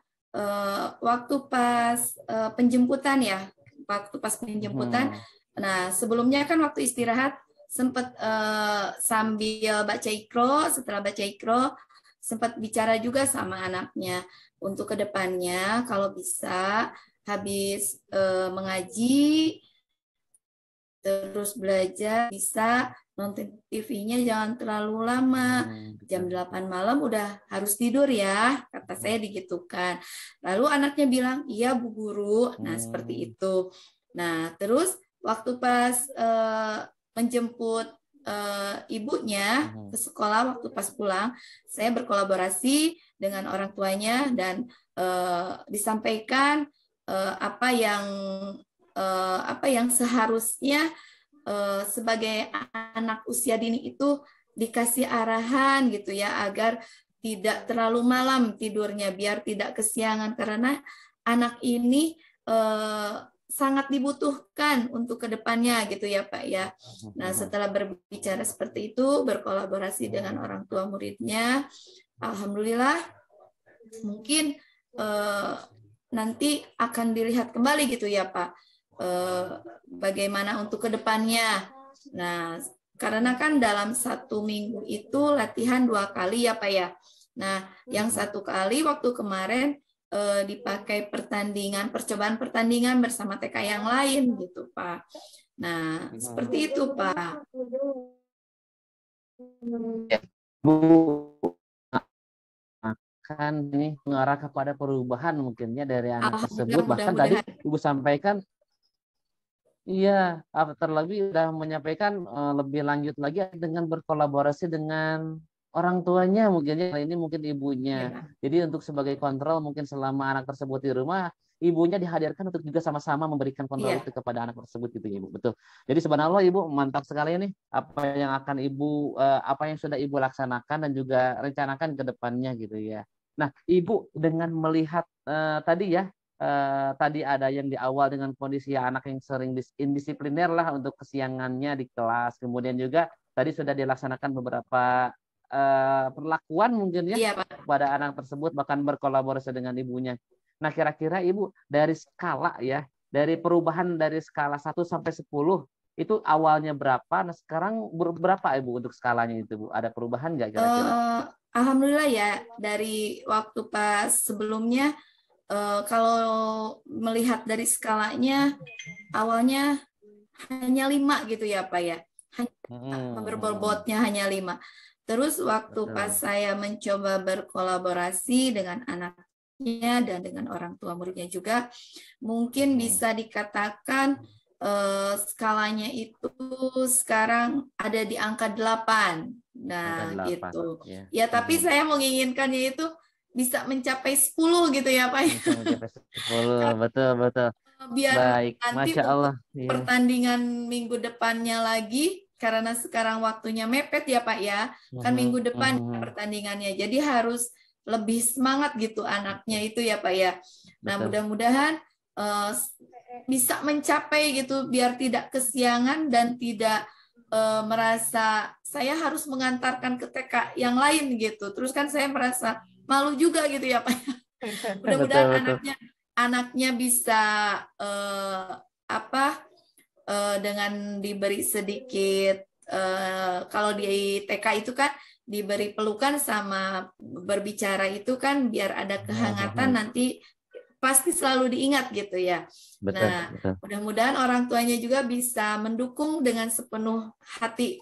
waktu pas penjemputan ya, nah sebelumnya kan waktu istirahat sempat sambil baca ikro, setelah baca ikro sempat bicara juga sama anaknya untuk kedepannya kalau bisa habis mengaji terus belajar bisa nonton TV-nya jangan terlalu lama, jam 8 malam udah harus tidur ya, kata saya digitukan. Lalu anaknya bilang, iya Bu Guru, nah seperti itu. Nah terus waktu pas menjemput ibunya ke sekolah, waktu pas pulang, saya berkolaborasi dengan orang tuanya dan disampaikan apa yang seharusnya sebagai anak usia dini itu dikasih arahan gitu ya, agar tidak terlalu malam tidurnya biar tidak kesiangan, karena anak ini sangat dibutuhkan untuk kedepannya gitu ya Pak ya. Nah setelah berbicara seperti itu, berkolaborasi dengan orang tua muridnya, alhamdulillah mungkin nanti akan dilihat kembali gitu ya Pak, bagaimana untuk kedepannya. Nah, karena kan dalam 1 minggu itu latihan 2 kali ya Pak ya. Nah, yang 1 kali waktu kemarin dipakai percobaan pertandingan bersama TK yang lain gitu Pak. Nah, seperti itu Pak. Bu, akan ini mengarah kepada perubahan mungkinnya dari anak tersebut. Bahkan tadi Ibu sampaikan, iya, terlebih sudah menyampaikan lebih lanjut lagi dengan berkolaborasi dengan orang tuanya mungkin ya, ini mungkin ibunya. Ya. Jadi untuk sebagai kontrol mungkin selama anak tersebut di rumah, ibunya dihadirkan untuk juga sama-sama memberikan kontrol Ya. itu kepada anak tersebut gitu ya Ibu. Betul. Jadi subhanallah Ibu mantap sekali nih apa yang akan Ibu apa yang sudah Ibu laksanakan dan juga rencanakan ke depannya gitu ya. Nah, Ibu dengan melihat tadi ya tadi ada yang di awal dengan kondisi anak yang sering indisipliner lah untuk kesiangannya di kelas. Kemudian juga tadi sudah dilaksanakan beberapa perlakuan mungkin ya Iya, Pak. kepada anak tersebut bahkan berkolaborasi dengan ibunya. Nah, kira-kira Ibu dari skala ya, dari perubahan dari skala 1 sampai 10 itu awalnya berapa? Nah, sekarang berapa Ibu untuk skalanya itu, Bu? Ada perubahan nggak kira-kira? Alhamdulillah ya, dari waktu pas sebelumnya kalau melihat dari skalanya awalnya hanya 5 gitu ya Pak ya. Berbobotnya hanya 5. Terus waktu pas saya mencoba berkolaborasi dengan anaknya dan dengan orang tua muridnya juga, mungkin bisa dikatakan skalanya itu sekarang ada di angka 8. Nah, gitu. Ya, tapi saya menginginkannya itu bisa mencapai 10 gitu ya Pak. Bisa mencapai 10, betul. Biar baik, nanti Masya Allah. untuk pertandingan minggu depannya lagi, karena sekarang waktunya mepet ya Pak ya, kan minggu depan pertandingannya, jadi harus lebih semangat gitu anaknya itu ya Pak ya. Nah, mudah-mudahan bisa mencapai gitu, biar tidak kesiangan dan tidak merasa saya harus mengantarkan ke TK yang lain gitu. Terus kan saya merasa malu juga gitu ya Pak. Mudah-mudahan anaknya bisa dengan diberi sedikit kalau di TK itu kan diberi pelukan sama berbicara itu kan biar ada kehangatan, nanti pasti selalu diingat gitu ya. Nah, mudah-mudahan orang tuanya juga bisa mendukung dengan sepenuh hati.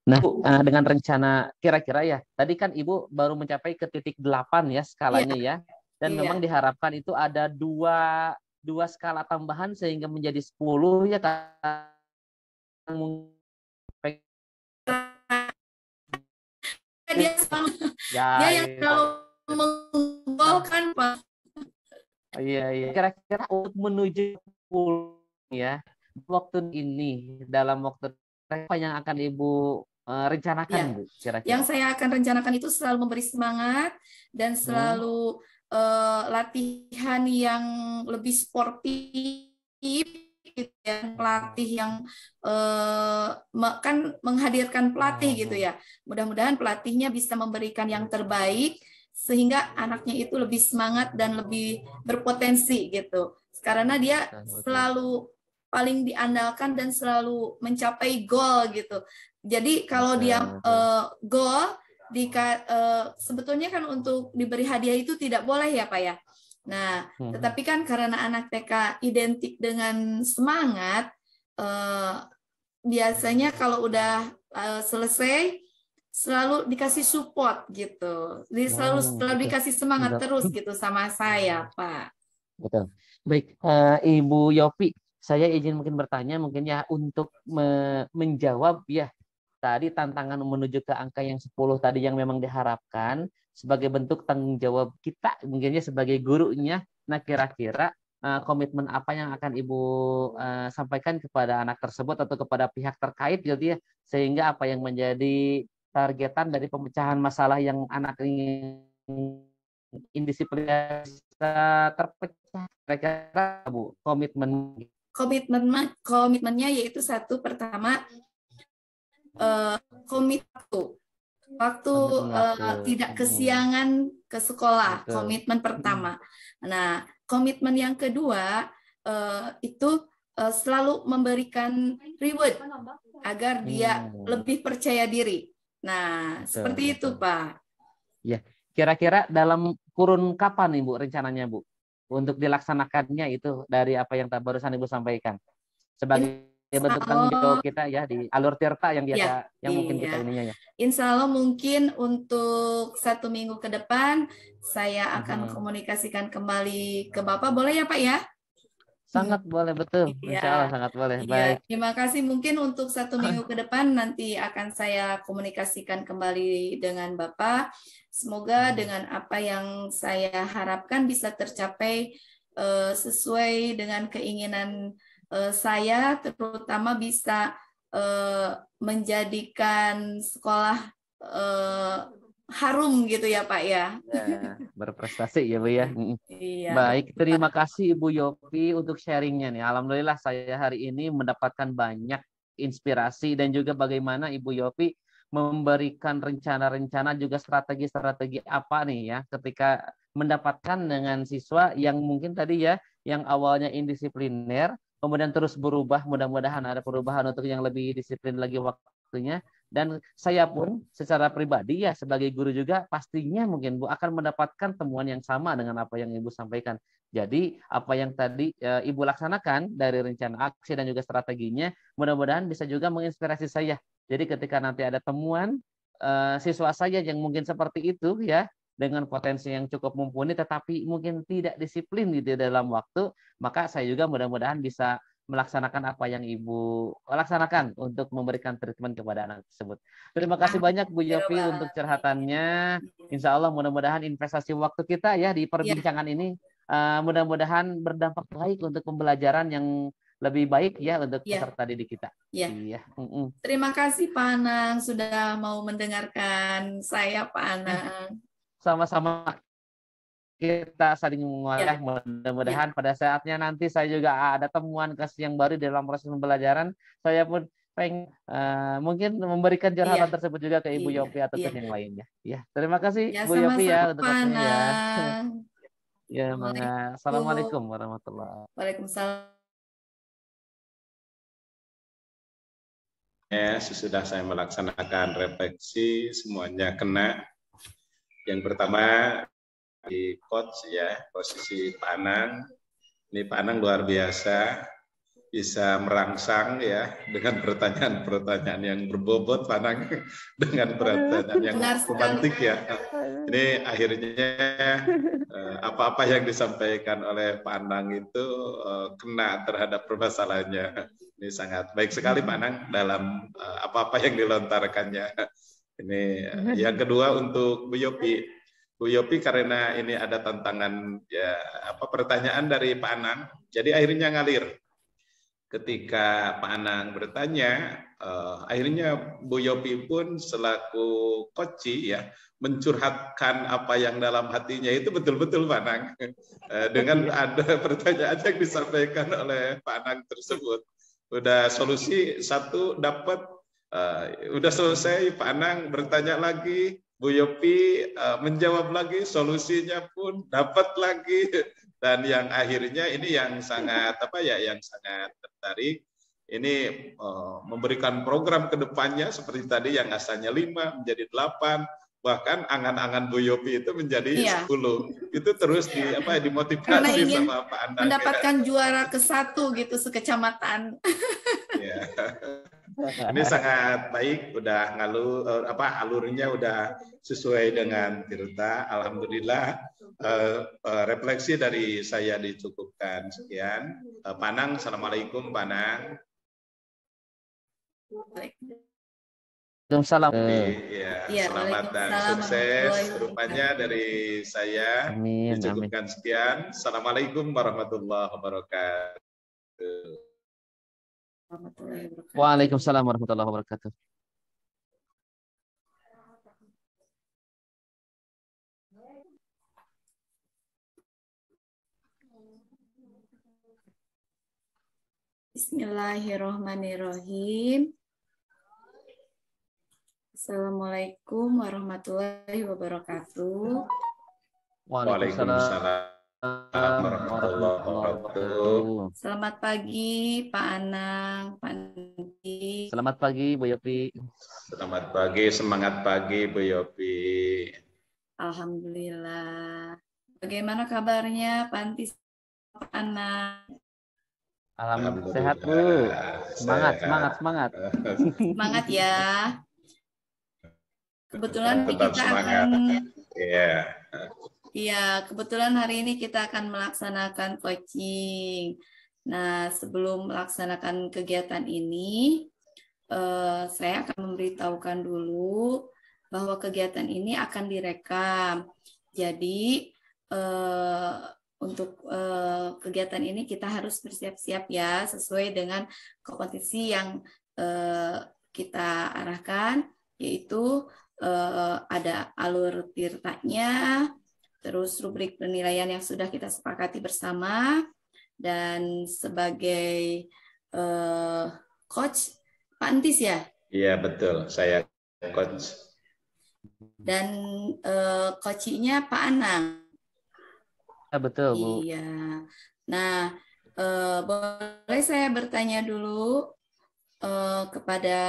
Nah, dengan rencana kira-kira ya, tadi kan Ibu baru mencapai ke titik 8 ya skalanya ya. Dan memang diharapkan itu ada dua skala tambahan sehingga menjadi 10 ya kan. Dia yang selalu menggolkan Pak. Iya. Kira-kira untuk menuju 10 ya, waktu ini dalam waktu apa yang akan Ibu rencanakan Bu kira-kira? Yang saya akan rencanakan itu selalu memberi semangat dan selalu latihan yang lebih sportif, yang pelatih yang kan menghadirkan pelatih gitu ya. Mudah-mudahan pelatihnya bisa memberikan yang terbaik sehingga anaknya itu lebih semangat dan lebih berpotensi gitu. Karena dia selalu paling diandalkan dan selalu mencapai gol gitu. Jadi kalau dia gol sebetulnya kan untuk diberi hadiah itu tidak boleh ya Pak ya. Nah, tetapi kan karena anak TK identik dengan semangat, biasanya kalau udah selesai selalu dikasih support gitu. Jadi selalu dikasih semangat terus gitu sama saya, Pak. Betul. Baik, Ibu Yopi, saya izin mungkin bertanya mungkin ya untuk menjawab ya tadi tantangan menuju ke angka yang 10 tadi yang memang diharapkan sebagai bentuk tanggung jawab kita mungkin ya sebagai gurunya. Nah, kira-kira komitmen apa yang akan Ibu sampaikan kepada anak tersebut atau kepada pihak terkait gitu ya, sehingga apa yang menjadi targetan dari pemecahan masalah yang anak ini indisiplin terpecah, kira-kira Bu komitmennya yaitu satu, pertama waktu tidak kesiangan ke sekolah. Komitmen pertama. Nah, komitmen yang kedua itu selalu memberikan reward agar dia lebih percaya diri. Nah, seperti itu Pak. Ya, kira-kira dalam kurun kapan nih Bu rencananya Bu untuk dilaksanakannya itu dari apa yang barusan Ibu sampaikan sebagai bentuk tanggung jawab kita ya di alur tirta yang biasa yang mungkin kita ininya ya. Insya Allah mungkin untuk 1 minggu ke depan saya akan komunikasikan kembali ke Bapak, boleh ya Pak ya? Sangat boleh, betul. Insya Allah Iya, sangat boleh. iya. Baik. Terima kasih. Mungkin untuk 1 minggu ke depan nanti akan saya komunikasikan kembali dengan Bapak. Semoga dengan apa yang saya harapkan bisa tercapai sesuai dengan keinginan saya, terutama bisa menjadikan sekolah harum gitu ya Pak ya. Ya, berprestasi ya Bu ya. Iya, Baik, betul, terima Pak. kasih Ibu Yopi untuk sharingnya nih. Alhamdulillah saya hari ini mendapatkan banyak inspirasi dan juga bagaimana Ibu Yopi memberikan rencana-rencana juga strategi-strategi apa nih ya ketika mendapatkan dengan siswa yang mungkin tadi ya yang awalnya indisipliner kemudian terus berubah, mudah-mudahan ada perubahan untuk yang lebih disiplin lagi waktunya. Dan saya pun secara pribadi ya sebagai guru juga pastinya mungkin Bu akan mendapatkan temuan yang sama dengan apa yang Ibu sampaikan. Jadi apa yang tadi Ibu laksanakan dari rencana aksi dan juga strateginya mudah-mudahan bisa juga menginspirasi saya. Jadi ketika nanti ada temuan siswa saya yang mungkin seperti itu ya dengan potensi yang cukup mumpuni tetapi mungkin tidak disiplin gitu dalam waktu, maka saya juga mudah-mudahan bisa melaksanakan apa yang Ibu laksanakan untuk memberikan treatment kepada anak tersebut. Terima kasih banyak Bu Yopi untuk curhatannya. Insya Allah mudah-mudahan investasi waktu kita ya di perbincangan ini mudah-mudahan berdampak baik untuk pembelajaran yang lebih baik ya untuk peserta didik kita. Iya. Terima kasih Pak Anang sudah mau mendengarkan saya Pak Anang. Sama-sama. Kita saling menguatkan mudah-mudahan pada saatnya nanti saya juga ada temuan kasus yang baru dalam proses pembelajaran. Saya pun pengen mungkin memberikan curhatan tersebut juga ke Ibu Yopi atau ke yang lainnya. Ya, terima kasih Bu Yopi ya untuk waktunya ya. Ya, Assalamualaikum warahmatullahi wabarakatuh. Waalaikumsalam. Sesudah saya melaksanakan refleksi semuanya kena. Yang pertama di coach ya, posisi Pak Anang. Ini Pak Anang luar biasa, bisa merangsang ya dengan pertanyaan-pertanyaan yang berbobot Pak Anang, dengan pertanyaan yang romantik ya. Ini akhirnya apa-apa yang disampaikan oleh Pak Anang itu kena terhadap permasalahannya. Ini sangat baik sekali Pak Anang dalam apa-apa yang dilontarkannya. Ini yang kedua untuk Bu Yopi. Bu Yopi karena ini ada tantangan ya pertanyaan dari Pak Anang, jadi akhirnya ngalir. Ketika Pak Anang bertanya, akhirnya Bu Yopi pun selaku koci ya mencurhatkan apa yang dalam hatinya itu betul-betul Pak Anang dengan ada pertanyaan yang disampaikan oleh Pak Anang tersebut. Udah solusi satu dapat, udah selesai Pak Anang bertanya lagi. Bu Yopi menjawab lagi, solusinya pun dapat lagi, dan yang akhirnya ini yang sangat yang sangat tertarik ini memberikan program ke depannya seperti tadi yang asalnya 5 menjadi 8, bahkan angan-angan Bu Yopi itu menjadi 10. Itu terus dimotivasi sama Pak Anang. Mendapatkan juara ke-1 gitu sekecamatan. Ya. Ini sangat baik, udah alurnya udah sesuai dengan Tirta. Alhamdulillah refleksi dari saya dicukupkan. Sekian. Pak Anang, assalamualaikum Pak Anang. Waalaikumsalam. Selamat dan sukses rupanya dari saya. Amin. Dicukupkan sekian. Assalamualaikum warahmatullahi wabarakatuh. Waalaikumsalam warahmatullahi wabarakatuh. Bismillahirrahmanirrahim. Assalamualaikum warahmatullahi wabarakatuh. Waalaikumsalam warahmatullahi wabarakatuh. Selamat pagi Pak Anang, Pak Nandi. Selamat pagi Bu Yopi. Selamat pagi, semangat pagi Bu Yopi. Alhamdulillah. Bagaimana kabarnya Pak Anti, Pak Anang? Alhamdulillah sehat Bu. Semangat. Semangat ya. Kebetulan kita akan Iya, kebetulan hari ini kita akan melaksanakan coaching. Nah, sebelum melaksanakan kegiatan ini, saya akan memberitahukan dulu bahwa kegiatan ini akan direkam. Jadi, untuk kegiatan ini kita harus bersiap-siap ya, sesuai dengan kompetisi yang kita arahkan, yaitu ada alur tirtanya, terus rubrik penilaian yang sudah kita sepakati bersama, dan sebagai coach Pak Antis ya? Iya betul, saya coach. Dan coachingnya Pak Anang. Ya, betul Bu. Iya. Nah, boleh saya bertanya dulu kepada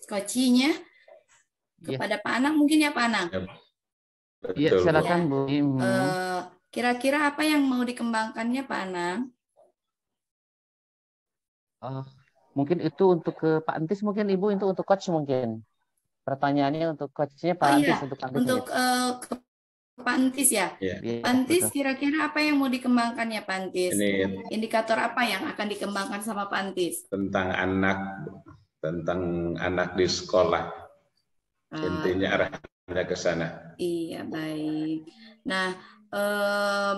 coachingnya kepada Pak Anang mungkin ya Pak Anang? Iya, silakan Bu. Kira-kira apa yang mau dikembangkannya Pak Anang? Mungkin itu untuk ke Pak Antis, mungkin Ibu itu untuk coach mungkin. Pertanyaannya untuk coachnya Pak Antis, untuk Antis. Untuk Pak Antis ya? Pak Antis, kira-kira apa yang mau dikembangkan ya Pak Antis? Indikator apa yang akan dikembangkan sama Pak Antis? Tentang anak di sekolah. Intinya arahnya ke sana. Iya, baik. Nah,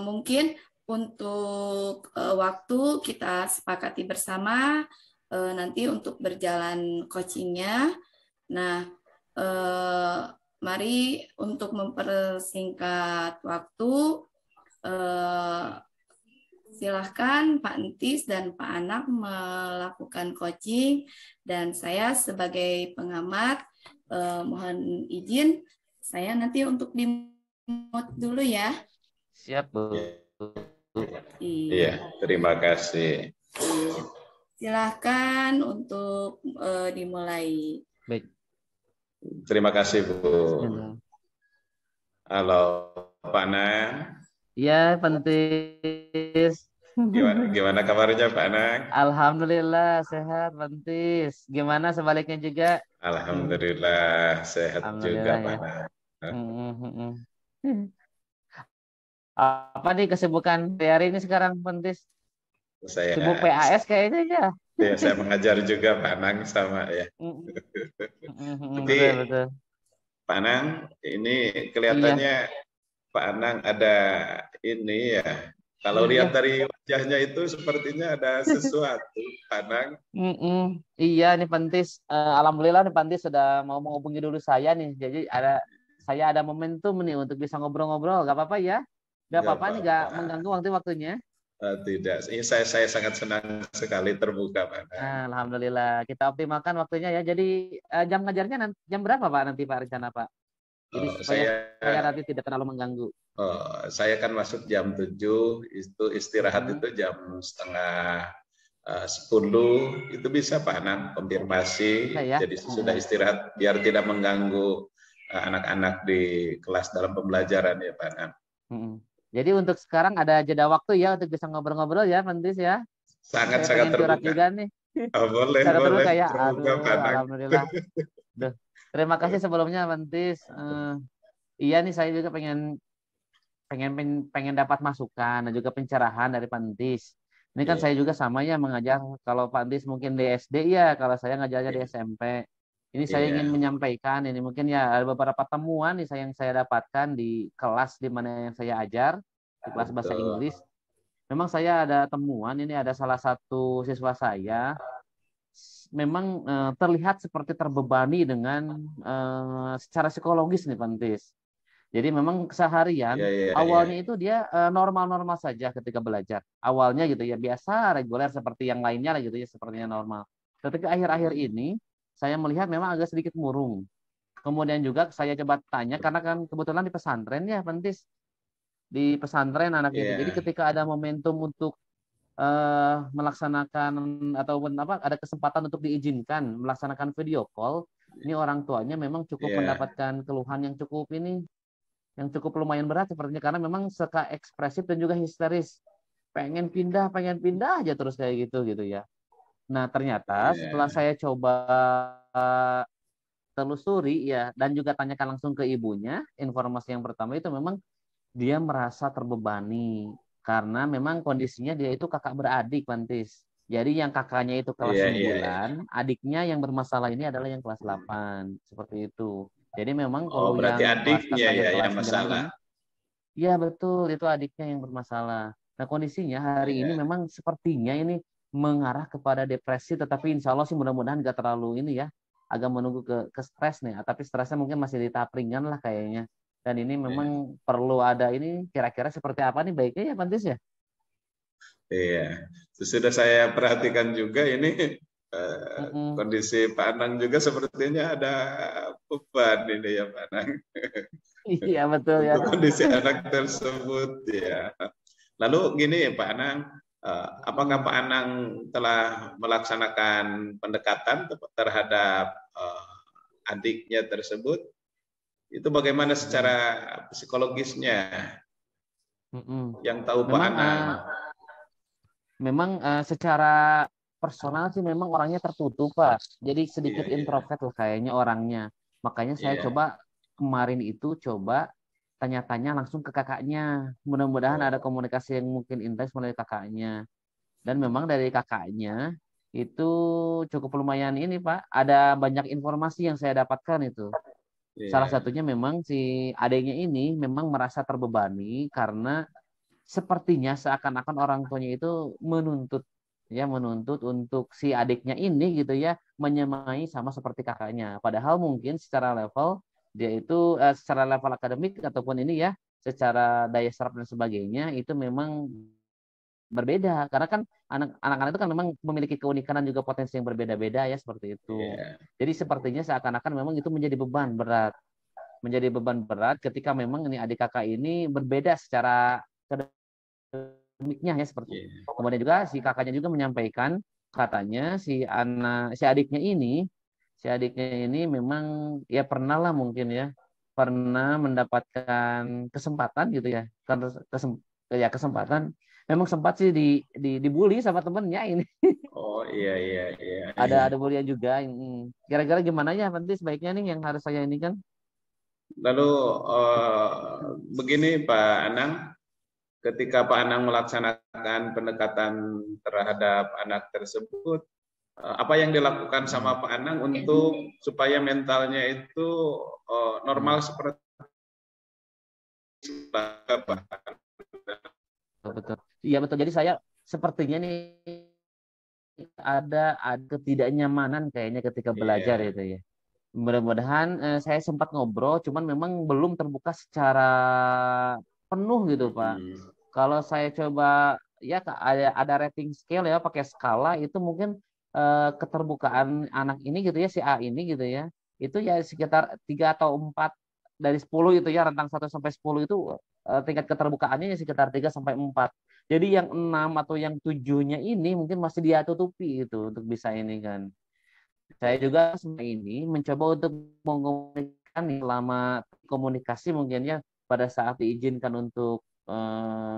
mungkin untuk waktu kita sepakati bersama nanti untuk berjalan coachingnya. Nah, mari untuk mempersingkat waktu, silahkan Pak Entis dan Pak Anak melakukan coaching, dan saya sebagai pengamat mohon izin saya nanti untuk di-mute dulu ya. Siap Bu. Iya, terima kasih. Silahkan untuk dimulai. Baik. Terima kasih Bu. Halo Pak Nang. Iya, Pentis. Gimana kabarnya Pak Nang? Alhamdulillah sehat, Pentis. Gimana sebaliknya juga? Alhamdulillah sehat juga Pak Nang. Apa nih kesibukan hari ini sekarang, Pentis? Saya sibuk PAS kayaknya ya. Ya, saya mengajar juga Pak Nang sama ya. Tapi betul. Pak Nang, ini kelihatannya Pak Nang ada ini ya. Kalau lihat dari wajahnya itu sepertinya ada sesuatu, Pak Nang. Iya, nih Pentis. Alhamdulillah nih Pentis sudah mau menghubungi dulu saya nih. Jadi saya ada momentum nih untuk bisa ngobrol-ngobrol. Gak apa-apa ya? Gak apa-apa nih, gak mengganggu waktunya. Tidak, ini saya sangat senang sekali terbuka Pak Nang. Alhamdulillah, kita optimalkan waktunya ya. Jadi jam ngajarnya jam berapa Pak nanti Pak rencana Pak? Jadi supaya saya nanti tidak terlalu mengganggu. Saya kan masuk jam 7, itu istirahat itu jam setengah 10, itu bisa Pak Nang konfirmasi. Jadi sudah istirahat biar tidak mengganggu anak-anak di kelas dalam pembelajaran ya Pak Nang. Jadi untuk sekarang ada jeda waktu ya untuk bisa ngobrol-ngobrol ya, Pentis ya. Sangat-sangat terbuka. Juga nih. Boleh. Terbuka ya. Aduh, alhamdulillah. Duh, terima kasih sebelumnya, Pentis. Iya nih, saya juga pengen dapat masukan dan juga pencerahan dari Pentis. Ini kan saya juga sama ya mengajar. Kalau Pentis mungkin di SD ya, kalau saya ngajarnya di SMP. Ini saya ingin menyampaikan, ini mungkin ya ada beberapa temuan nih yang saya dapatkan di kelas di mana yang saya ajar, di kelas bahasa Inggris. Memang saya ada temuan, ini ada salah satu siswa saya, memang terlihat seperti terbebani dengan secara psikologis nih Pentis. Jadi memang keseharian, awalnya itu dia normal-normal saja ketika belajar. Awalnya gitu ya, biasa, reguler seperti yang lainnya lah gitu ya, sepertinya normal. Ketika akhir-akhir ini, saya melihat memang agak sedikit murung. Kemudian juga saya coba tanya, karena kan kebetulan di pesantren ya, Pentis. Di pesantren anak itu. Jadi ketika ada momentum untuk melaksanakan ataupun ada kesempatan untuk diizinkan melaksanakan video call, ini orang tuanya memang cukup mendapatkan keluhan yang cukup lumayan berat sepertinya, karena memang suka ekspresif dan juga histeris. Pengen pindah aja terus kayak gitu ya. Nah, ternyata setelah saya coba telusuri ya dan juga tanyakan langsung ke ibunya, informasi yang pertama itu memang dia merasa terbebani Karena memang kondisinya dia itu kakak beradik, Pantis. Jadi yang kakaknya itu kelas Iya, iya, iya. 9, adiknya yang bermasalah ini adalah yang kelas 8. Seperti itu. Jadi memang Oh, kalau berarti yang kelas adiknya kakaknya ya yang kelas 9 masalah. ini, ya betul, itu adiknya yang bermasalah. Nah kondisinya hari ini Iya. memang sepertinya ini mengarah kepada depresi, tetapi insya Allah sih mudah-mudahan nggak terlalu ini ya, agak menunggu ke stres nih. Tapi stresnya mungkin masih di tahap ringan lah kayaknya. Dan ini Iya. memang perlu ada ini kira-kira seperti apa nih baiknya ya Pantis ya? Iya. Sudah saya perhatikan juga ini Mm-mm. kondisi Pak Anang juga sepertinya ada beban ini ya Pak Anang Iya betul ya. untuk kondisi anak tersebut ya. Lalu gini Pak Anang, apakah Mm-mm. Pak Anang telah melaksanakan pendekatan terhadap adiknya tersebut? Itu bagaimana secara Mm-mm. psikologisnya Mm-mm. yang tahu Pak Memang Anang? secara personal sih memang orangnya tertutup Pak. Jadi Iya, sedikit iya, introvert lah kayaknya orangnya. Makanya saya iya. coba kemarin itu coba tanya-tanya langsung ke kakaknya. Mudah-mudahan ada Oh, komunikasi yang mungkin intens melalui kakaknya. Dan memang dari kakaknya itu cukup lumayan ini Pak. Ada banyak informasi yang saya dapatkan itu. Salah iya, satunya memang si adiknya ini memang merasa terbebani karena sepertinya seakan-akan orang tuanya itu menuntut untuk si adiknya ini gitu ya menyamai sama seperti kakaknya. Padahal mungkin secara level dia itu secara level akademik ataupun ini ya secara daya serap dan sebagainya itu memang berbeda karena kan anak-anak itu kan memang memiliki keunikan dan juga potensi yang berbeda-beda ya seperti itu. iya. Jadi sepertinya seakan-akan memang itu menjadi beban berat ketika memang ini adik kakak ini berbeda secara akademiknya ya seperti itu. Iya. Kemudian juga si kakaknya juga menyampaikan katanya si adiknya ini memang ya pernah lah mungkin ya pernah mendapatkan kesempatan gitu ya karena kesempatan memang sempat sih dibully sama temennya ini Oh, iya, iya, iya, iya. ada bulian juga. Kira-kira gimana ya nanti sebaiknya nih yang harus saya ini kan. Lalu begini Pak Anang, ketika Pak Anang melaksanakan pendekatan terhadap anak tersebut, apa yang dilakukan sama Pak Anang untuk supaya mentalnya itu normal seperti Pak? Betul, betul. Iya betul. Jadi saya sepertinya nih ada ketidaknyamanan kayaknya ketika belajar Iya. itu ya. Mudah-mudahan saya sempat ngobrol, cuman memang belum terbuka secara penuh gitu Pak. Mm-mm. Kalau saya coba ya ada rating scale ya pakai skala itu mungkin keterbukaan anak ini gitu ya si A ini gitu ya. Itu ya sekitar 3 atau 4 dari 10 itu ya rentang 1 sampai 10 itu tingkat keterbukaannya ya sekitar 3 sampai 4. Jadi yang 6 atau yang 7-nya ini mungkin masih dia tutupi itu untuk bisa ini kan. Saya juga selama ini mencoba untuk mengomunikasikan selama komunikasi mungkin ya pada saat diizinkan untuk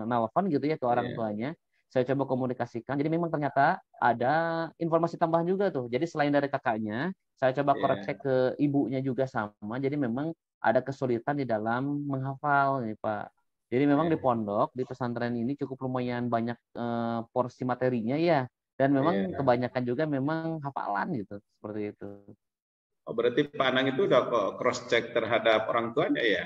nelfon gitu ya ke orang Iya, tuanya. Saya coba komunikasikan. Jadi memang ternyata ada informasi tambahan juga tuh. Jadi selain dari kakaknya, saya coba cross iya, check ke ibunya juga sama. Jadi memang ada kesulitan di dalam menghafal nih Pak. Jadi memang di iya, pondok, di pesantren ini cukup lumayan banyak porsi materinya ya. Dan memang iya. kebanyakan juga memang hafalan gitu, seperti itu. Oh, berarti Pak Anang itu udah cross check terhadap orang tuanya ya?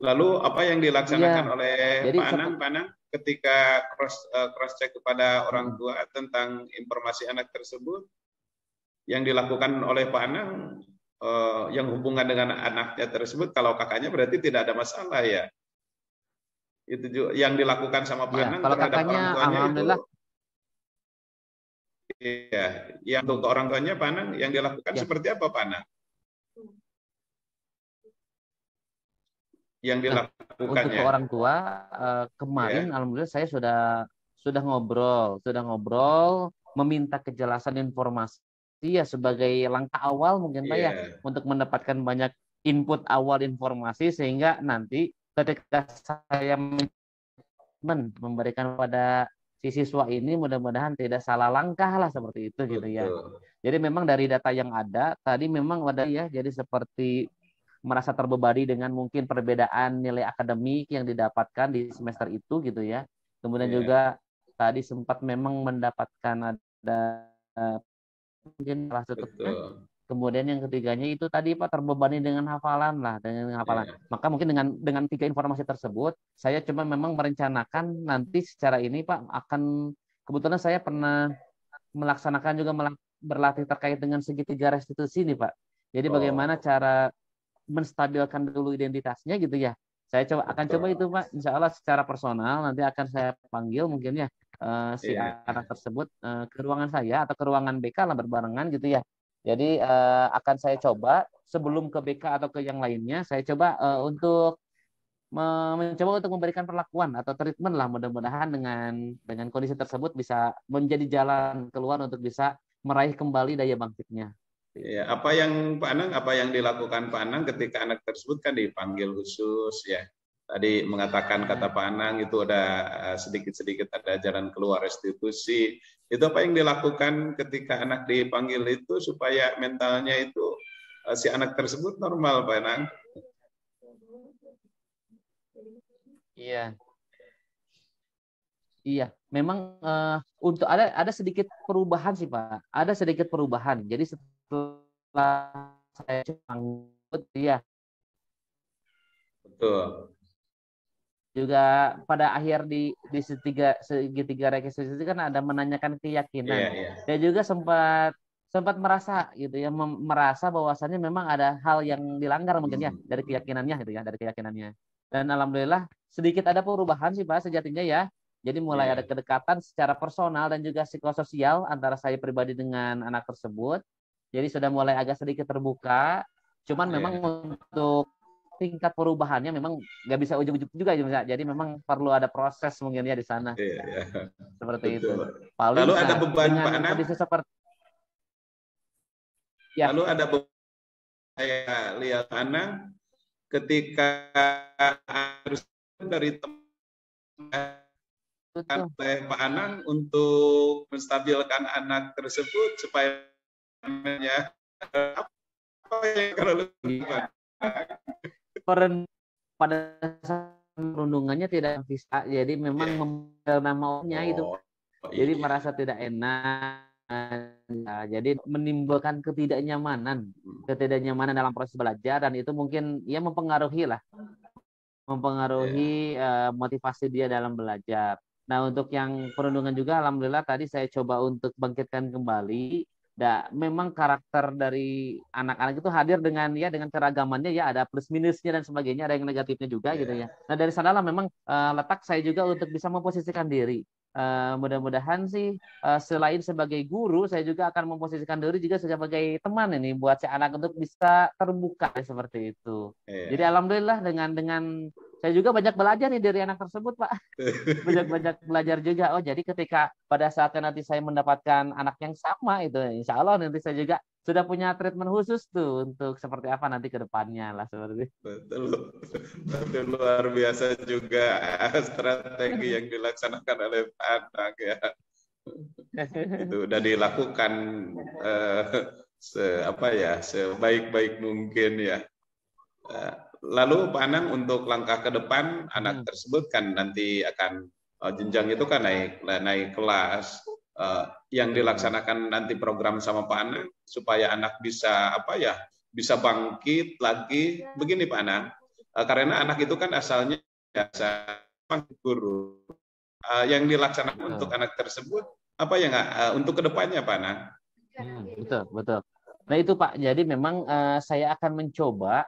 Lalu apa yang Iya, dilaksanakan oleh jadi Pak Anang ketika cross check kepada orang mm, tua tentang informasi anak tersebut yang dilakukan oleh Pak Anang yang hubungan dengan anaknya tersebut kalau kakaknya berarti tidak ada masalah ya. Itu juga yang dilakukan sama Pak ya Anang kalau terhadap kakaknya orang tuanya itu alhamdulillah ya, yang untuk mm, orang tuanya Pak Anang yang dilakukan ya. seperti apa Pak Anang? Yang Nah, untuk ke dilakukannya? orang tua kemarin Ya, alhamdulillah saya sudah ngobrol, meminta kejelasan informasi ya sebagai langkah awal mungkin Pak ya iya, untuk mendapatkan banyak input awal informasi sehingga nanti ketika saya memberikan pada si siswa ini mudah-mudahan tidak salah langkah lah seperti itu gitu ya. betul. Jadi memang dari data yang ada tadi memang ada ya jadi seperti merasa terbebani dengan mungkin perbedaan nilai akademik yang didapatkan di semester itu gitu ya. Kemudian juga tadi sempat memang mendapatkan ada mungkin salah satunya. Kemudian yang ketiganya itu tadi Pak terbebani dengan hafalan lah, dengan hafalan. Maka mungkin dengan tiga informasi tersebut, saya cuma memang merencanakan nanti secara ini Pak akan kebetulan saya pernah melaksanakan juga berlatih terkait dengan segitiga restitusi nih Pak. Jadi bagaimana cara menstabilkan dulu identitasnya gitu ya. Saya akan coba itu Pak, insya Allah secara personal nanti akan saya panggil mungkin ya si anak tersebut ke ruangan saya atau ke ruangan BK lah berbarengan gitu ya. Jadi akan saya coba sebelum ke BK atau ke yang lainnya, saya coba untuk mencoba untuk memberikan perlakuan atau treatment lah mudah-mudahan dengan kondisi tersebut bisa menjadi jalan keluar untuk bisa meraih kembali daya bangkitnya. Ya, apa yang dilakukan Pak Anang ketika anak tersebut kan dipanggil khusus ya. Tadi mengatakan kata Pak Anang itu ada sedikit-sedikit ada jalan keluar restitusi. Itu apa yang dilakukan ketika anak dipanggil itu supaya mentalnya itu si anak tersebut normal Pak Anang? Iya. Iya, memang untuk ada sedikit perubahan sih Pak. Ada sedikit perubahan. Jadi setelah saya panggil ya. Betul. Juga pada akhir di segitiga rekonstruksi kan ada menanyakan keyakinan. Dan juga sempat merasa gitu ya, merasa bahwasannya memang ada hal yang dilanggar mungkin ya dari keyakinannya gitu ya, dari keyakinannya. Dan alhamdulillah sedikit ada perubahan sih Pak sejatinya ya. Jadi mulai ada kedekatan secara personal dan juga psikososial antara saya pribadi dengan anak tersebut. Jadi sudah mulai agak sedikit terbuka. Cuman memang untuk tingkat perubahannya memang nggak bisa ujuk-ujuk juga jadi memang perlu ada proses mungkin ya di sana. Seperti itu. Paling lalu ada beban dengan Pak Anang kondisi seperti ya. Lalu ada beban saya lihat Anang ketika harus dari teman Pak Anang untuk menstabilkan anak tersebut supaya apa yang kalau lakukan? Pada perundungannya tidak bisa, jadi memang memilih namanya itu, jadi merasa tidak enak, jadi menimbulkan ketidaknyamanan dalam proses belajar dan itu mungkin ya mempengaruhi motivasi dia dalam belajar. Nah untuk yang perundungan juga alhamdulillah tadi saya coba untuk bangkitkan kembali. Memang karakter dari anak-anak itu hadir dengan keragamannya ya, ada plus minusnya dan sebagainya, ada yang negatifnya juga gitu ya. Nah dari sanalah memang letak saya juga untuk bisa memposisikan diri. Mudah-mudahan sih selain sebagai guru saya juga akan memposisikan diri juga sebagai teman ini buat si anak untuk bisa terbuka seperti itu. Jadi alhamdulillah dengan saya juga banyak belajar nih dari anak tersebut Pak. Banyak belajar juga. Oh jadi ketika pada saatnya nanti saya mendapatkan anak yang sama itu, insya Allah nanti saya juga sudah punya treatment khusus tuh untuk seperti apa nanti ke depannya lah seperti itu. Betul, luar biasa juga strategi yang dilaksanakan oleh Pak Anang ya. Itu udah dilakukan sebaik-baik mungkin ya. Lalu Pak Anang untuk langkah ke depan anak tersebut kan nanti akan jenjang itu kan naik kelas yang dilaksanakan nanti program sama Pak Anang supaya anak bisa bisa bangkit lagi begini Pak Anang, karena anak itu kan asalnya biasa guru yang dilaksanakan untuk anak tersebut apa ya untuk kedepannya Pak Anang? Betul. Nah itu Pak, jadi memang saya akan mencoba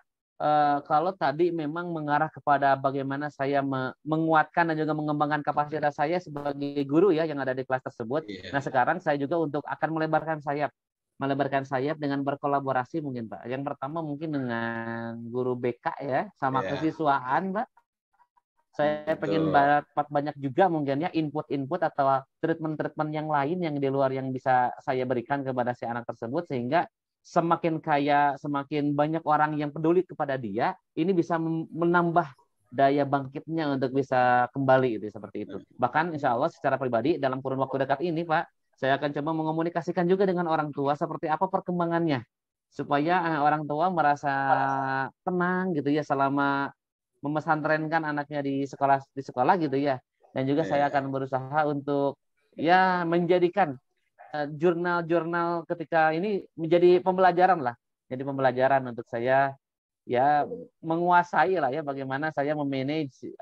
kalau tadi memang mengarah kepada bagaimana saya menguatkan dan juga mengembangkan kapasitas saya sebagai guru ya yang ada di kelas tersebut. Nah sekarang saya juga untuk akan melebarkan sayap dengan berkolaborasi mungkin Pak. Yang pertama mungkin dengan guru BK ya sama kesiswaan Pak. Saya pengen dapat banyak juga mungkin ya input atau treatment yang lain yang di luar yang bisa saya berikan kepada si anak tersebut sehingga semakin kaya, semakin banyak orang yang peduli kepada dia, ini bisa menambah daya bangkitnya untuk bisa kembali itu seperti itu. Bahkan insya Allah secara pribadi dalam kurun waktu dekat ini Pak, saya akan coba mengomunikasikan juga dengan orang tua seperti apa perkembangannya supaya orang tua merasa tenang gitu ya selama memesantrenkan anaknya di sekolah gitu ya. Dan juga saya akan berusaha untuk ya menjadikan jurnal-jurnal ketika ini menjadi pembelajaran lah. Jadi pembelajaran untuk saya ya menguasai lah ya bagaimana saya memanage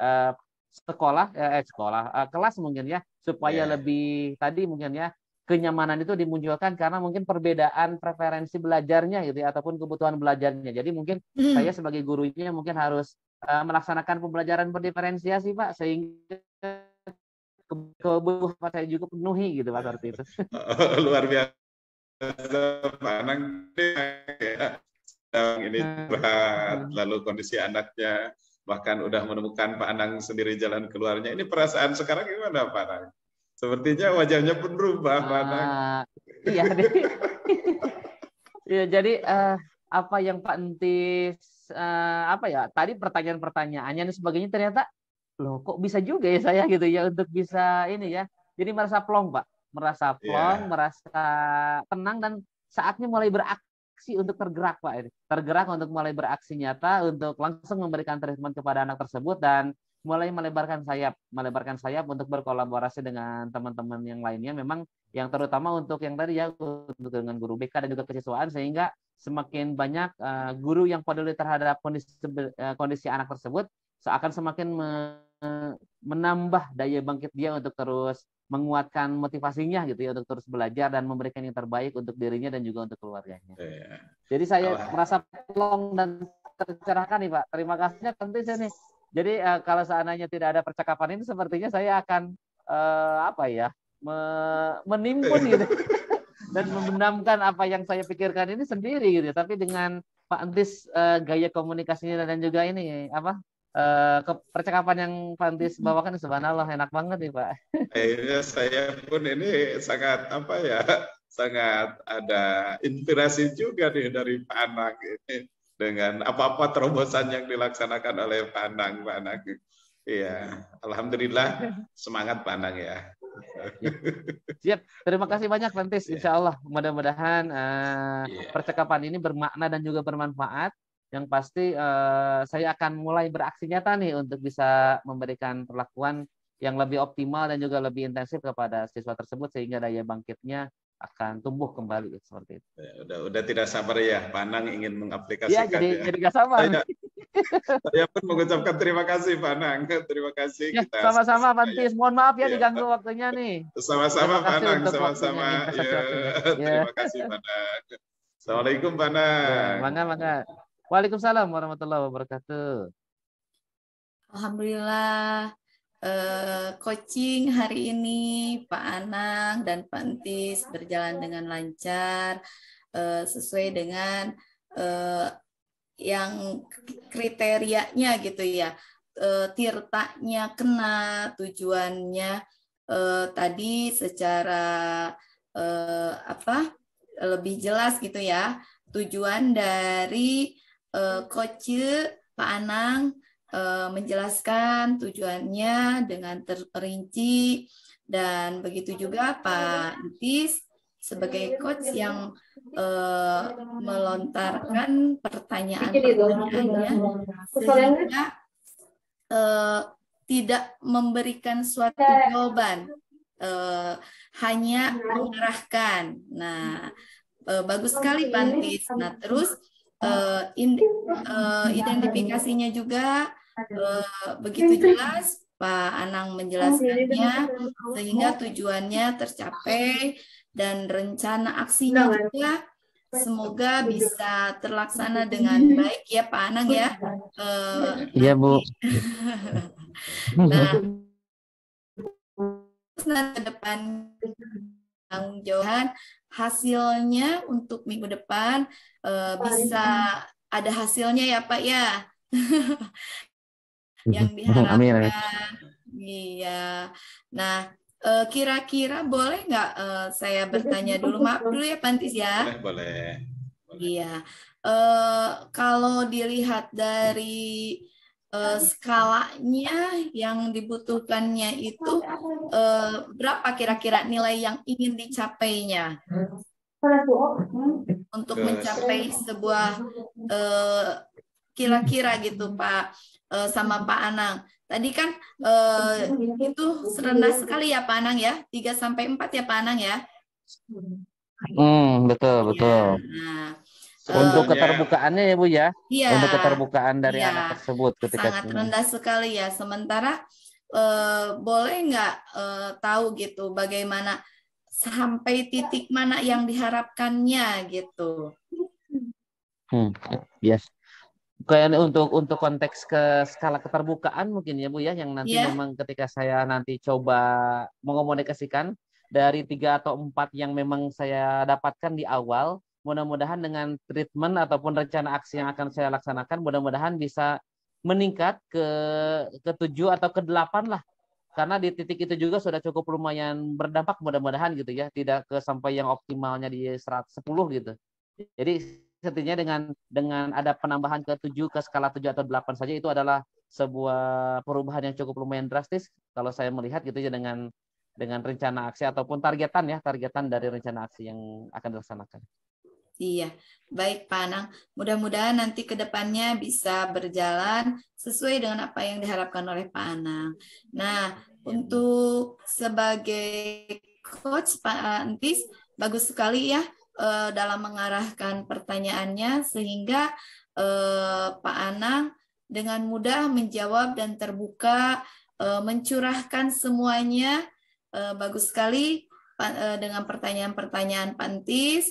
kelas mungkin ya supaya lebih tadi mungkin ya kenyamanan itu dimunculkan karena mungkin perbedaan preferensi belajarnya gitu ya ataupun kebutuhan belajarnya. Jadi mungkin saya sebagai gurunya mungkin harus melaksanakan pembelajaran berdiferensiasi Pak sehingga kebutuhan saya juga penuhi gitu Pak seperti itu. Luar biasa Pak Anang ya. Ini curhat, lalu kondisi anaknya bahkan udah menemukan Pak Anang sendiri jalan keluarnya. Ini perasaan sekarang gimana Pak Anang? Sepertinya wajahnya pun berubah Pak Anang. Iya, ya, jadi apa yang Pak Entis apa ya tadi pertanyaan-pertanyaannya dan sebagainya ternyata loh kok bisa juga ya saya gitu ya untuk bisa ini ya. Jadi merasa plong Pak, merasa plong, merasa tenang dan saatnya mulai beraksi untuk tergerak Pak ini. Tergerak untuk mulai beraksi nyata untuk langsung memberikan treatment kepada anak tersebut dan mulai melebarkan sayap untuk berkolaborasi dengan teman-teman yang lainnya memang yang terutama untuk yang tadi ya untuk dengan guru BK dan juga kesiswaan sehingga semakin banyak guru yang peduli terhadap kondisi anak tersebut seakan semakin menambah daya bangkit dia untuk terus menguatkan motivasinya gitu ya untuk terus belajar dan memberikan yang terbaik untuk dirinya dan juga untuk keluarganya. Jadi saya merasa plong dan tercerahkan nih Pak. Terima kasihnya tentu saya nih. Jadi kalau seandainya tidak ada percakapan ini sepertinya saya akan menimbun gitu dan memendamkan apa yang saya pikirkan ini sendiri gitu. Tapi dengan Pak Entis gaya komunikasinya dan juga ini percakapan yang Pak Entis bawakan subhanallah enak banget nih Pak. Saya pun ini sangat sangat ada inspirasi juga nih dari Pak Anang ini dengan apa-apa terobosan yang dilaksanakan oleh Pak Anang. Iya, alhamdulillah semangat Pak Anang ya. Siap, terima kasih banyak Pak Entis. Insya Allah mudah-mudahan percakapan ini bermakna dan juga bermanfaat. Yang pasti saya akan mulai beraksi nyata nih untuk bisa memberikan perlakuan yang lebih optimal dan juga lebih intensif kepada siswa tersebut sehingga daya bangkitnya akan tumbuh kembali seperti itu. Udah tidak sabar ya, Pak Anang ingin mengaplikasikan. Iya, jadi nggak sabar. Saya pun mengucapkan terima kasih Pak Anang. Terima kasih. Ya, sama-sama Pak Entis. Mohon maaf ya diganggu waktunya nih. Sama-sama Pak Anang, sama-sama. Terima kasih Pak Anang. Assalamualaikum Pak Anang. Mangga. Waalaikumsalam warahmatullahi wabarakatuh. Alhamdulillah. Coaching hari ini Pak Anang dan Pak Entis berjalan dengan lancar sesuai dengan yang kriterianya gitu ya. Tirtanya kena, tujuannya tadi secara lebih jelas gitu ya. Tujuan dari Coach Pak Anang menjelaskan tujuannya dengan terperinci dan begitu juga Pak Entis sebagai coach yang melontarkan pertanyaan-pertanyaannya sehingga tidak memberikan suatu jawaban, hanya mengarahkan. Nah, bagus sekali Pak Entis. Nah, terus identifikasinya juga begitu jelas Pak Anang menjelaskannya sehingga tujuannya tercapai dan rencana aksinya juga semoga bisa terlaksana dengan baik ya Pak Anang ya. Iya Bu. Nah, ke depan tanggung jawab hasilnya untuk minggu depan bisa ada hasilnya ya Pak ya. Yang diharapkan. Iya. Nah, kira-kira boleh nggak saya bertanya dulu? Maaf dulu ya Pak Entis ya. Boleh. Iya. Kalau dilihat dari skalanya yang dibutuhkannya itu berapa kira-kira nilai yang ingin dicapainya? untuk mencapai sebuah kira-kira gitu Pak sama Pak Anang. Tadi kan itu rendah sekali ya Pak Anang ya, 3 sampai 4 ya Pak Anang ya. Betul, Ya, betul. nah, Untuk keterbukaannya ya Bu ya, iya, untuk keterbukaan dari iya, anak tersebut ketika sangat rendah sekali ya. Sementara boleh nggak tahu gitu bagaimana sampai titik mana yang diharapkannya gitu. Yes. Kayak untuk konteks ke skala keterbukaan mungkin ya Bu ya, yang nanti memang ketika saya nanti coba mengomunikasikan dari 3 atau 4 yang memang saya dapatkan di awal, mudah-mudahan dengan treatment ataupun rencana aksi yang akan saya laksanakan, mudah-mudahan bisa meningkat ke 7 atau ke 8 lah. Karena di titik itu juga sudah cukup lumayan berdampak, mudah-mudahan gitu ya, tidak ke sampai yang optimalnya di 110 gitu. Jadi setidaknya dengan ada penambahan ke 7 ke skala 7 atau 8 saja itu adalah sebuah perubahan yang cukup lumayan drastis kalau saya melihat gitu ya dengan rencana aksi ataupun targetan dari rencana aksi yang akan dilaksanakan. Iya, baik Pak Anang. Mudah-mudahan nanti ke depannya bisa berjalan sesuai dengan apa yang diharapkan oleh Pak Anang. Nah, untuk sebagai coach Pak Antis, bagus sekali ya dalam mengarahkan pertanyaannya sehingga Pak Anang dengan mudah menjawab dan terbuka mencurahkan semuanya. Bagus sekali dengan pertanyaan-pertanyaan Pak Antis.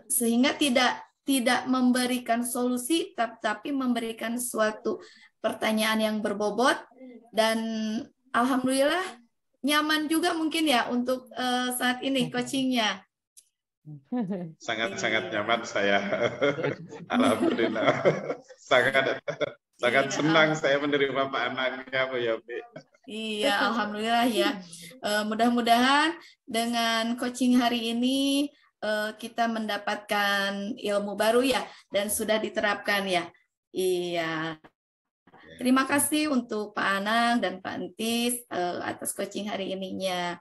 Sehingga tidak memberikan solusi tapi memberikan suatu pertanyaan yang berbobot dan alhamdulillah nyaman juga mungkin ya untuk saat ini coachingnya. Sangat nyaman saya. Alhamdulillah. Sangat senang saya menerima Pak Anangnya Bu Yopi. Iya, alhamdulillah ya. Mudah-mudahan dengan coaching hari ini kita mendapatkan ilmu baru ya dan sudah diterapkan ya. Iya. Terima kasih untuk Pak Anang dan Pak Entis atas coaching hari ininya.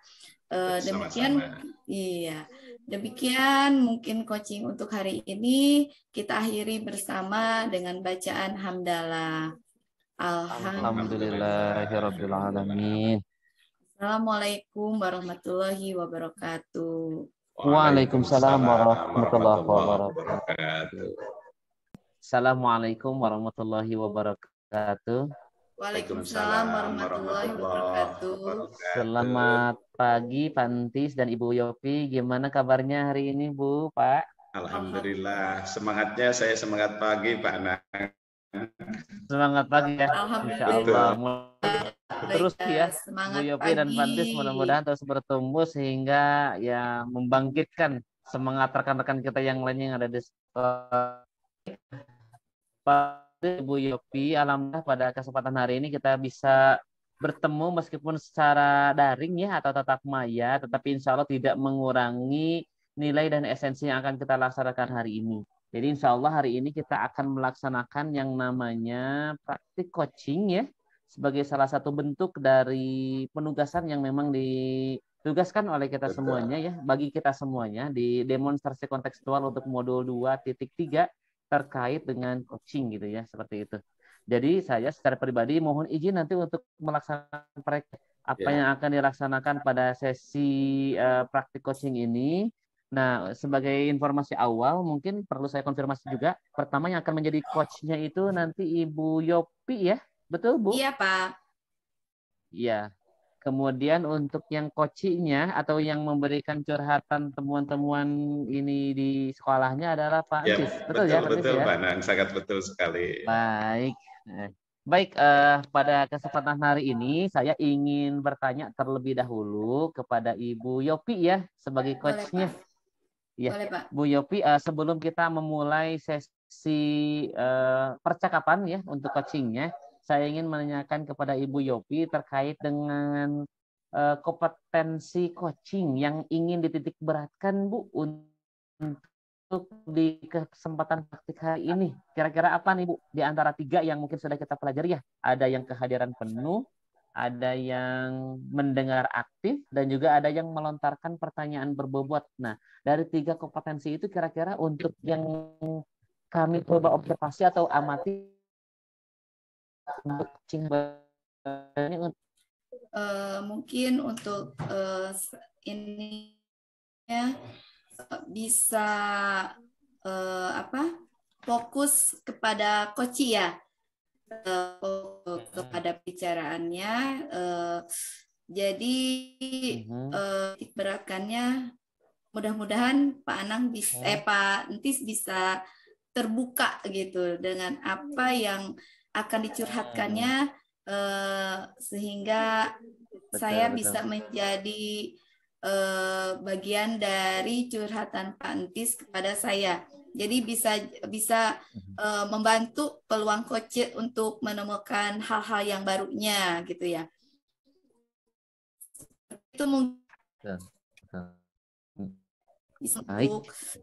Demikian, iya. Demikian mungkin coaching untuk hari ini kita akhiri bersama dengan bacaan hamdalah. Alhamdulillahirabbil alamin. Assalamualaikum warahmatullahi wabarakatuh. Waalaikumsalam warahmatullahi wabarakatuh. Assalamualaikum warahmatullahi wabarakatuh. Waalaikumsalam warahmatullahi wabarakatuh. Selamat pagi Pak Entis dan Ibu Yopi. Gimana kabarnya hari ini Bu, Pak? Alhamdulillah. Semangatnya saya semangat pagi Pak Anang. Semangat pagi ya. Insya Allah. Terus ya Bu Yopi dan Pak Entis mudah-mudahan terus bertumbuh sehingga ya membangkitkan semangat rekan-rekan kita yang lainnya yang ada di sekolah. Pak Ibu Yopi, alhamdulillah pada kesempatan hari ini kita bisa bertemu meskipun secara daring ya atau tatap maya, tetapi insya Allah tidak mengurangi nilai dan esensi yang akan kita laksanakan hari ini. Jadi insya Allah hari ini kita akan melaksanakan yang namanya praktik coaching ya, sebagai salah satu bentuk dari penugasan yang memang ditugaskan oleh kita semuanya ya, bagi kita semuanya di demonstrasi kontekstual untuk modul 2.3 terkait dengan coaching gitu ya, seperti itu. Jadi saya secara pribadi mohon izin nanti untuk melaksanakan apa yang akan dilaksanakan pada sesi praktik coaching ini. Nah, sebagai informasi awal mungkin perlu saya konfirmasi juga. Pertama yang akan menjadi coachnya itu nanti Ibu Yopi ya, betul Bu? Iya Pak. Iya. Kemudian untuk yang coachingnya atau yang memberikan curhatan temuan-temuan ini di sekolahnya adalah Pak Entis. Betul Ya, Pak betul ya? Pak Nang, sangat betul sekali. Baik. Baik, pada kesempatan hari ini saya ingin bertanya terlebih dahulu kepada Ibu Yopi ya sebagai coachnya. Ya, boleh, Pak. Bu Yopi, sebelum kita memulai sesi percakapan ya untuk coachingnya, saya ingin menanyakan kepada Ibu Yopi terkait dengan kompetensi coaching yang ingin dititik beratkan Bu untuk di kesempatan praktik hari ini. Kira-kira apa nih Bu di antara 3 yang mungkin sudah kita pelajari ya? Ada yang kehadiran penuh, ada yang mendengar aktif, dan juga ada yang melontarkan pertanyaan berbobot. Nah, dari 3 kompetensi itu kira-kira untuk yang kami coba observasi atau amati untuk kucing ini mungkin untuk ini ya, bisa fokus kepada koci ya, kepada bicaraannya. Jadi beratkannya mudah-mudahan Pak Anang bisa, Pak Entis bisa terbuka gitu dengan apa yang akan dicurhatkannya, sehingga saya bisa menjadi bagian dari curhatan Pak Entis kepada saya. Jadi bisa membantu peluang coach untuk menemukan hal-hal yang barunya gitu ya. Itu mungkin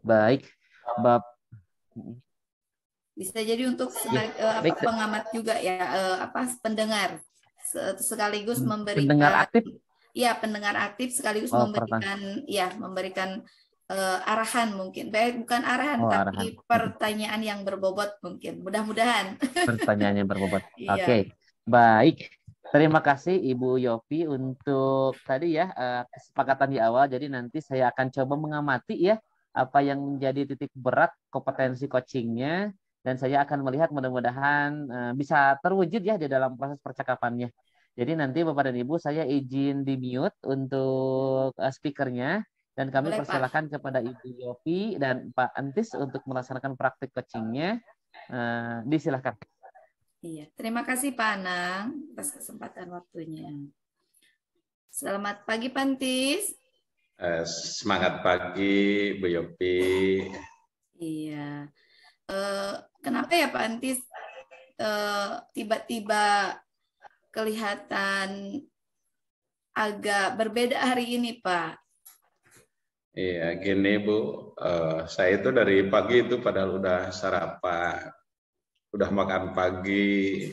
baik, bisa jadi untuk pengamat juga ya, pendengar sekaligus memberikan pendengar aktif. Ya, pendengar aktif sekaligus memberikan arahan mungkin. Bukan arahan, tapi pertanyaan yang berbobot mungkin. Mudah-mudahan. Pertanyaan yang berbobot. Oke, baik. Terima kasih Ibu Yopi untuk tadi ya kesepakatan di awal. Jadi nanti saya akan coba mengamati ya apa yang menjadi titik berat kompetensi coachingnya, dan saya akan melihat mudah-mudahan bisa terwujud ya di dalam proses percakapannya. Jadi nanti Bapak dan Ibu saya izin di mute untuk speakernya, dan kami persilakan kepada Ibu Yopi dan Pak Entis untuk melaksanakan praktik coachingnya. Disilahkan. Iya, terima kasih Pak Anang atas kesempatan waktunya. Selamat pagi Pak Entis. Semangat pagi Bu Yopi. Iya. Kenapa ya Pak Entis tiba-tiba kelihatan agak berbeda hari ini Pak? Iya, gini Bu, saya itu dari pagi itu padahal udah sarapan, udah makan pagi,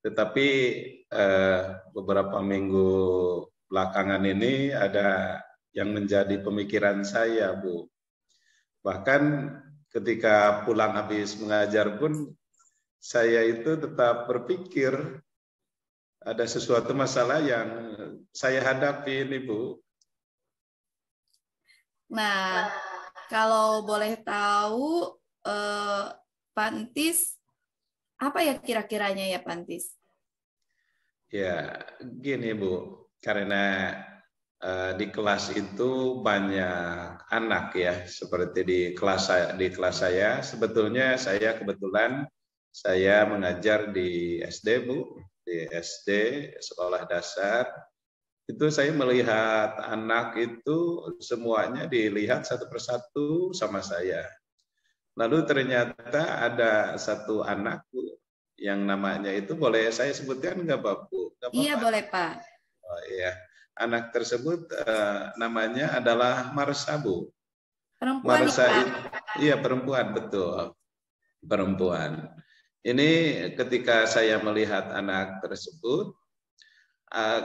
tetapi beberapa minggu belakangan ini ada yang menjadi pemikiran saya, Bu. Bahkan ketika pulang habis mengajar pun, saya itu tetap berpikir ada sesuatu masalah yang saya hadapi ini, Bu. Nah, kalau boleh tahu, Pak Entis, apa ya kira-kiranya ya Pak Entis? Ya, gini Bu, karena di kelas itu banyak anak ya, seperti di kelas saya. Sebetulnya saya kebetulan saya mengajar di SD Bu, di SD sekolah dasar. Itu saya melihat anak itu semuanya dilihat satu persatu sama saya. Lalu ternyata ada satu anak Bu, yang namanya itu boleh saya sebutkan nggak Pak Bu? Iya boleh Pak. Oh iya, anak tersebut namanya adalah Marsa Bu. Perempuan Marsa ya, iya perempuan, betul, perempuan. Ini ketika saya melihat anak tersebut,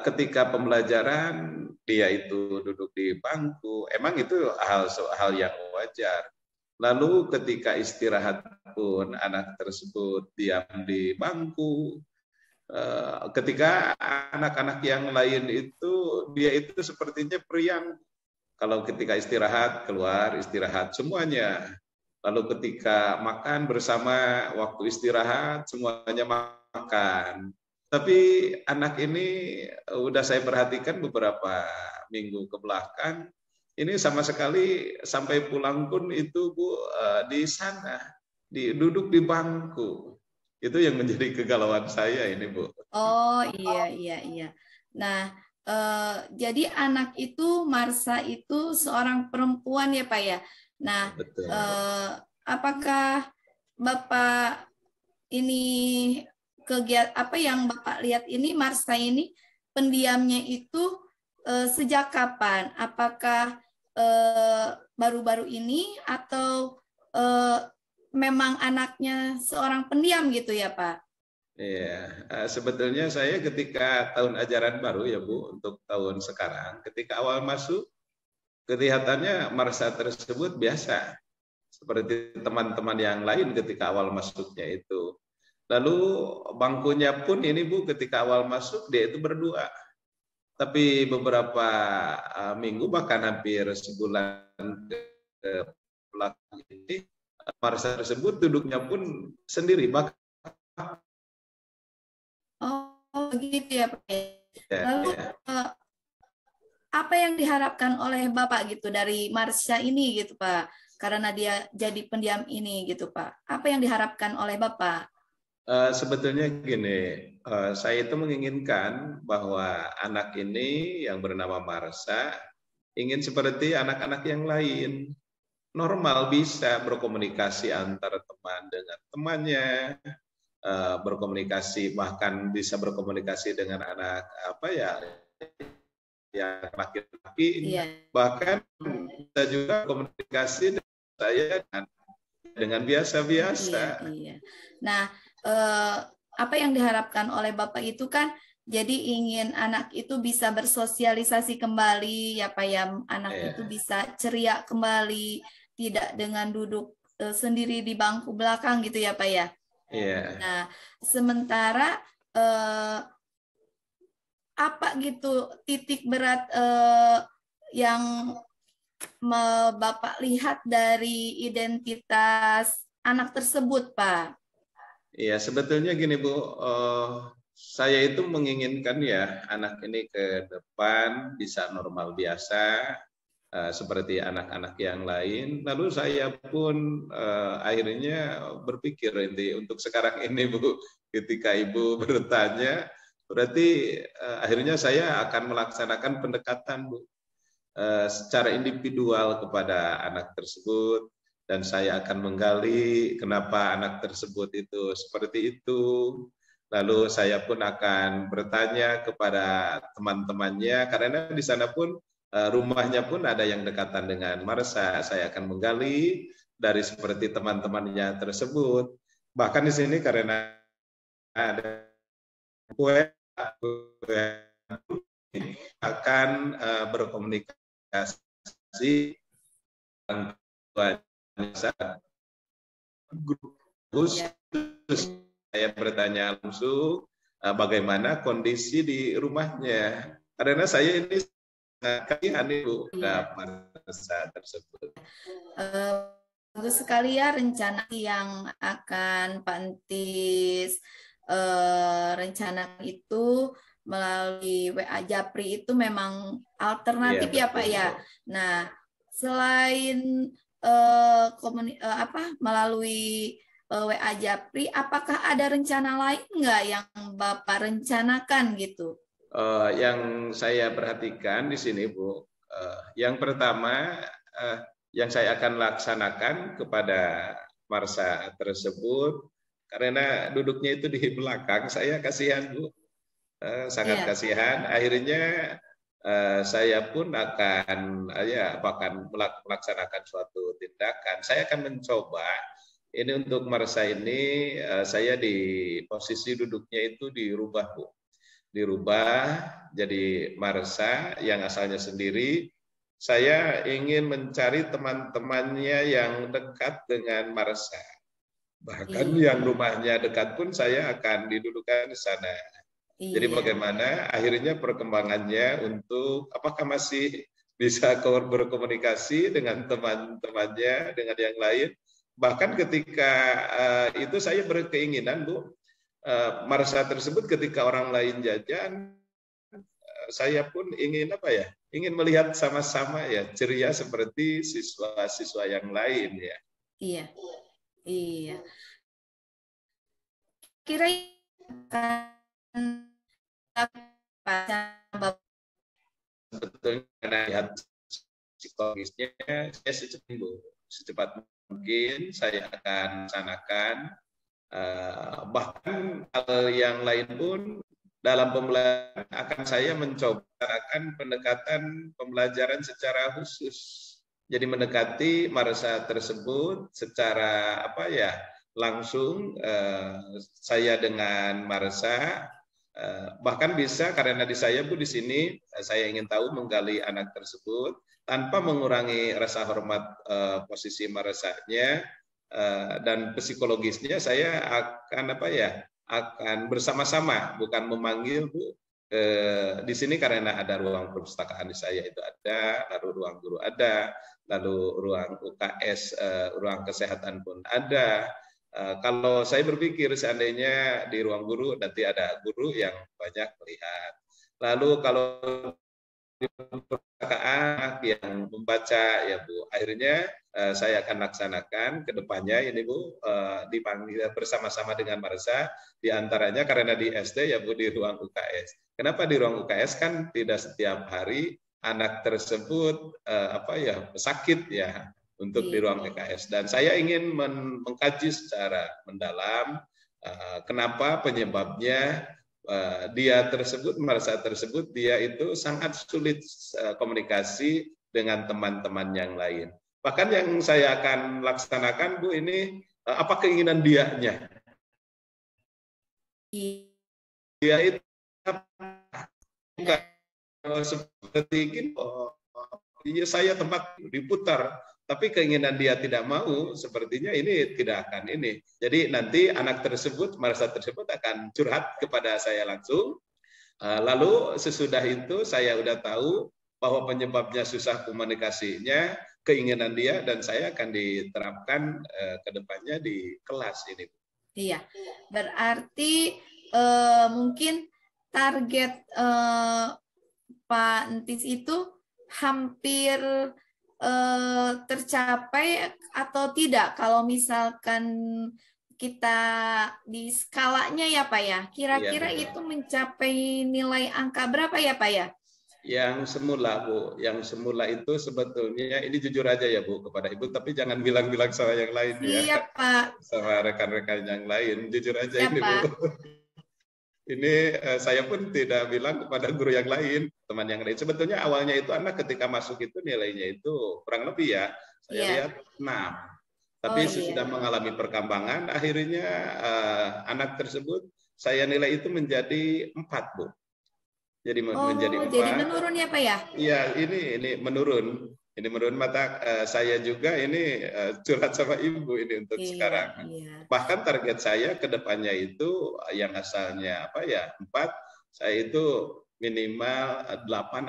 ketika pembelajaran dia itu duduk di bangku, emang itu hal yang wajar. Lalu ketika istirahat pun anak tersebut diam di bangku. Ketika anak-anak yang lain itu dia itu sepertinya periang. Kalau ketika istirahat keluar istirahat semuanya. Lalu ketika makan bersama waktu istirahat semuanya makan. Tapi anak ini udah saya perhatikan beberapa minggu ke belakang, ini sama sekali sampai pulang pun itu Bu di sana, duduk di bangku. Itu yang menjadi kegalauan saya ini Bu. Oh iya. Nah, jadi anak itu Marsa itu seorang perempuan ya Pak ya. Nah, apakah Bapak ini apa yang Bapak lihat ini Marsa ini pendiamnya itu sejak kapan? Apakah baru-baru ini atau memang anaknya seorang pendiam gitu ya Pak? Iya, sebetulnya saya ketika tahun ajaran baru ya Bu, untuk tahun sekarang, ketika awal masuk, kelihatannya Marsa tersebut biasa, seperti teman-teman yang lain ketika awal masuknya itu. Lalu bangkunya pun ini Bu, ketika awal masuk dia itu berdua. Tapi beberapa minggu, bahkan hampir sebulan ke belakang ini, Marsa tersebut duduknya pun sendiri. Bahkan Oh, begitu ya Pak. Lalu ya, apa yang diharapkan oleh Bapak gitu dari Marsha ini gitu Pak? Karena dia jadi pendiam ini gitu Pak. Apa yang diharapkan oleh Bapak? sebetulnya gini, saya itu menginginkan bahwa anak ini yang bernama Marsha ingin seperti anak-anak yang lain, normal, bisa berkomunikasi antara teman dengan temannya, berkomunikasi, bahkan bisa berkomunikasi dengan anak apa ya, yang laki-laki, Iya. bahkan bisa juga komunikasi dengan saya dengan biasa-biasa. Iya, iya. Nah, apa yang diharapkan oleh Bapak itu kan jadi ingin anak itu bisa bersosialisasi kembali, ya Pak ya, anak itu bisa ceria kembali, tidak dengan duduk sendiri di bangku belakang gitu ya Pak ya. Iya. Nah, sementara apa gitu titik berat yang Bapak lihat dari identitas anak tersebut, Pak? Iya, sebetulnya gini Bu, saya itu menginginkan ya anak ini ke depan bisa normal biasa, seperti anak-anak yang lain. Lalu saya pun akhirnya berpikir ini untuk sekarang ini Bu, ketika Ibu bertanya, berarti akhirnya saya akan melaksanakan pendekatan Bu, secara individual kepada anak tersebut, dan saya akan menggali kenapa anak tersebut itu seperti itu. Lalu saya pun akan bertanya kepada teman-temannya, karena di sana pun rumahnya pun ada yang dekatan dengan Marsha. Saya akan menggali dari seperti teman-temannya tersebut. Bahkan di sini karena ada kue akan berkomunikasi dengan khusus. Saya bertanya langsung bagaimana kondisi di rumahnya, karena saya ini kasihan Ibu Marsa tersebut. Bagus sekali ya rencana yang akan Pak Entis rencana itu melalui WA Japri itu memang alternatif ya Pak ya. Nah, selain melalui WA Japri, apakah ada rencana lain nggak yang Bapak rencanakan gitu? Yang saya perhatikan di sini Bu, yang pertama yang saya akan laksanakan kepada Marsha tersebut, karena duduknya itu di belakang, saya kasihan Bu, sangat kasihan. Akhirnya saya pun akan bahkan melaksanakan suatu tindakan. Saya akan mencoba ini untuk Marsha ini, saya di posisi duduknya itu dirubah Bu, dirubah jadi Marsha yang asalnya sendiri. Saya ingin mencari teman-temannya yang dekat dengan Marsha. Bahkan yang rumahnya dekat pun saya akan didudukan di sana. Jadi bagaimana akhirnya perkembangannya untuk apakah masih bisa berkomunikasi dengan teman-temannya, dengan yang lain. Bahkan ketika itu saya berkeinginan Bu, Marsha tersebut ketika orang lain jajan, saya pun ingin ingin melihat sama-sama ya ceria seperti siswa-siswa yang lain ya. Iya, iya. Kira sebetulnya karena lihat psikologisnya, saya secepat mungkin saya akan laksanakan. Bahkan hal yang lain pun dalam pembelajaran akan saya mencoba pendekatan pembelajaran secara khusus. Jadi mendekati Marsha tersebut secara langsung saya dengan Marsa, bahkan bisa karena di saya Bu di sini saya ingin tahu menggali anak tersebut tanpa mengurangi rasa hormat posisi Marsanya dan psikologisnya, saya akan akan bersama-sama, bukan memanggil Bu di sini karena ada ruang perpustakaan di saya itu ada, lalu ruang guru ada, lalu ruang UKS, ruang kesehatan pun ada. Kalau saya berpikir seandainya di ruang guru nanti ada guru yang banyak melihat. Lalu kalau di perpustakaan yang membaca ya Bu, akhirnya saya akan laksanakan ke depannya ini Bu, dipanggil bersama-sama dengan Marsa, diantaranya karena di SD ya Bu di ruang UKS. Kenapa di ruang UKS? Kan tidak setiap hari anak tersebut sakit ya untuk di ruang UKS, dan saya ingin mengkaji secara mendalam kenapa penyebabnya dia tersebut, Marsa tersebut, dia itu sangat sulit komunikasi dengan teman-teman yang lain. Bahkan yang saya akan laksanakan Bu ini apa keinginan dianya. Dia itu seperti gini, saya tempat diputar, tapi keinginan dia tidak mau, sepertinya ini tidak akan ini. Jadi nanti anak tersebut, Marsa tersebut akan curhat kepada saya langsung. Lalu sesudah itu saya udah tahu bahwa penyebabnya susah komunikasinya, keinginan dia, dan saya akan diterapkan ke depannya di kelas ini. Iya, berarti mungkin target Pak Entis itu hampir tercapai atau tidak kalau misalkan kita di skalanya ya Pak ya, kira-kira ya, itu mencapai nilai angka berapa ya Pak ya? Yang semula Bu, yang semula itu sebetulnya ini jujur aja ya Bu kepada Ibu, tapi jangan bilang-bilang sama yang lain. Siap, ya Pak. Sama rekan-rekan yang lain, jujur aja. Siap, ini Pak. Bu. Ini saya pun tidak bilang kepada guru yang lain, teman yang lain. Sebetulnya awalnya itu anak ketika masuk itu nilainya itu kurang lebih ya, saya lihat 6. Tapi sesudah mengalami perkembangan, akhirnya anak tersebut saya nilai itu menjadi 4 Bu. Jadi menjadi 4. Jadi menurun ya Pak ya? Iya, ini menurun. Ini menurun, mata saya juga ini curhat sama Ibu ini untuk sekarang. Iya. Bahkan target saya ke depannya itu yang asalnya 4, saya itu minimal 8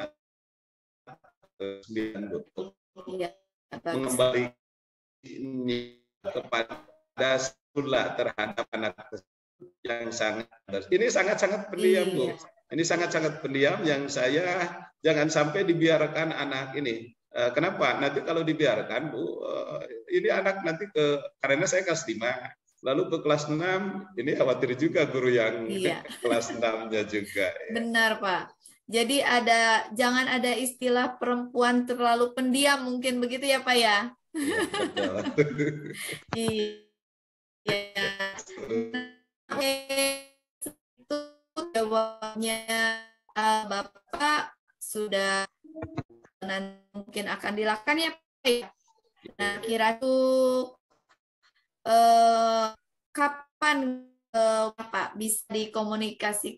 atau 9. Iya, mengembalikan kepada semula terhadap anak yang sangat pendiam, Bu. Ini sangat-sangat pendiam yang saya jangan sampai dibiarkan anak ini. Kenapa? Nanti kalau dibiarkan, Bu, ini anak nanti karena saya kelas 5, lalu ke kelas 6, ini khawatir juga guru yang kelas 6-nya juga. Benar, Pak. Jadi jangan ada istilah perempuan terlalu pendiam, mungkin begitu ya, Pak ya? Iya, betul. Iya. Itu jawabnya Bapak sudah mungkin akan dilakukan ya Pak. Nah, kira tuh kapan Pak bisa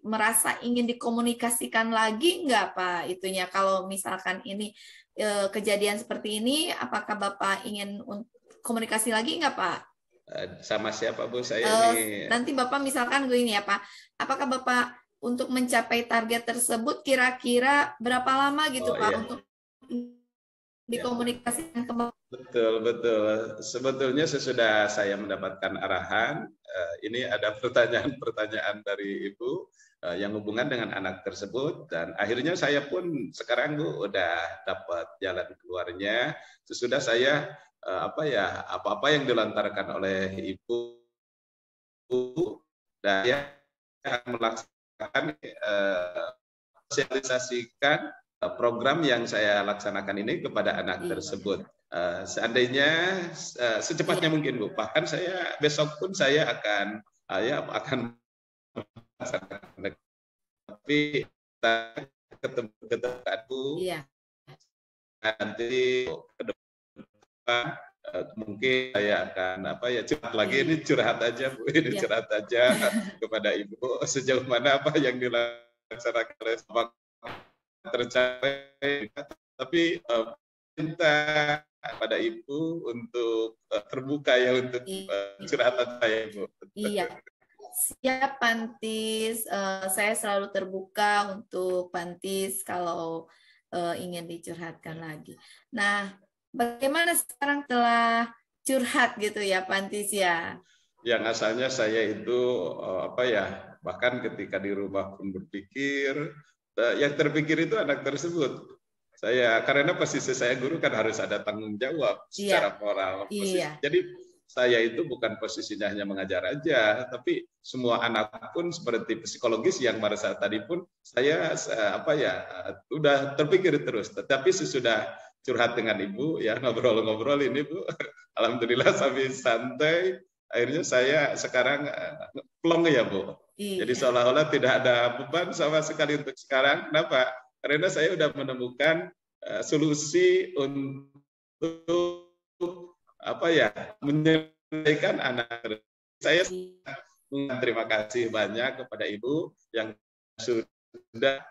merasa ingin dikomunikasikan lagi nggak Pak itunya, kalau misalkan ini kejadian seperti ini, apakah Bapak ingin komunikasi lagi nggak Pak? Sama siapa Bu? Saya ini nanti Bapak misalkan gue ini ya Pak, apakah Bapak untuk mencapai target tersebut kira-kira berapa lama gitu Pak untuk dikomunikasikan kembali? Betul. Sebetulnya sesudah saya mendapatkan arahan, ini ada pertanyaan dari Ibu yang hubungan dengan anak tersebut, dan akhirnya saya pun sekarang Bu udah dapat jalan keluarnya. Sesudah saya apa-apa yang dilontarkan oleh Ibu, dan dia akan melaksanakan sosialisasikan program yang saya laksanakan ini kepada anak tersebut. Seandainya secepatnya mungkin Bu, bahkan saya besok pun saya akan tapi kita ketemu Bu nanti ke depan mungkin saya akan curhat lagi. Ini curhat aja Bu, ini curhat aja kepada Ibu sejauh mana apa yang dilaksanakan oleh Sabang tercapai, tapi minta pada Ibu untuk terbuka ya untuk curhatan saya Ibu. Iya. Siap Pantis, saya selalu terbuka untuk Pantis kalau ingin dicurhatkan lagi. Nah, bagaimana sekarang telah curhat gitu ya Pantis ya? Yang asalnya saya itu bahkan ketika di rumah pun berpikir, yang terpikir itu anak tersebut. Karena posisi saya guru kan harus ada tanggung jawab secara moral. Jadi saya itu bukan posisinya hanya mengajar aja, tapi semua anak pun seperti psikologis yang pada saat tadi pun saya udah terpikir terus. Tetapi sesudah curhat dengan Ibu ya, ngobrol-ngobrol ini Bu, alhamdulillah sambil santai, akhirnya saya sekarang plong ya Bu. Jadi seolah-olah tidak ada beban sama sekali untuk sekarang. Kenapa? Karena saya sudah menemukan solusi untuk menyelesaikan anak. Saya terima kasih banyak kepada Ibu yang sudah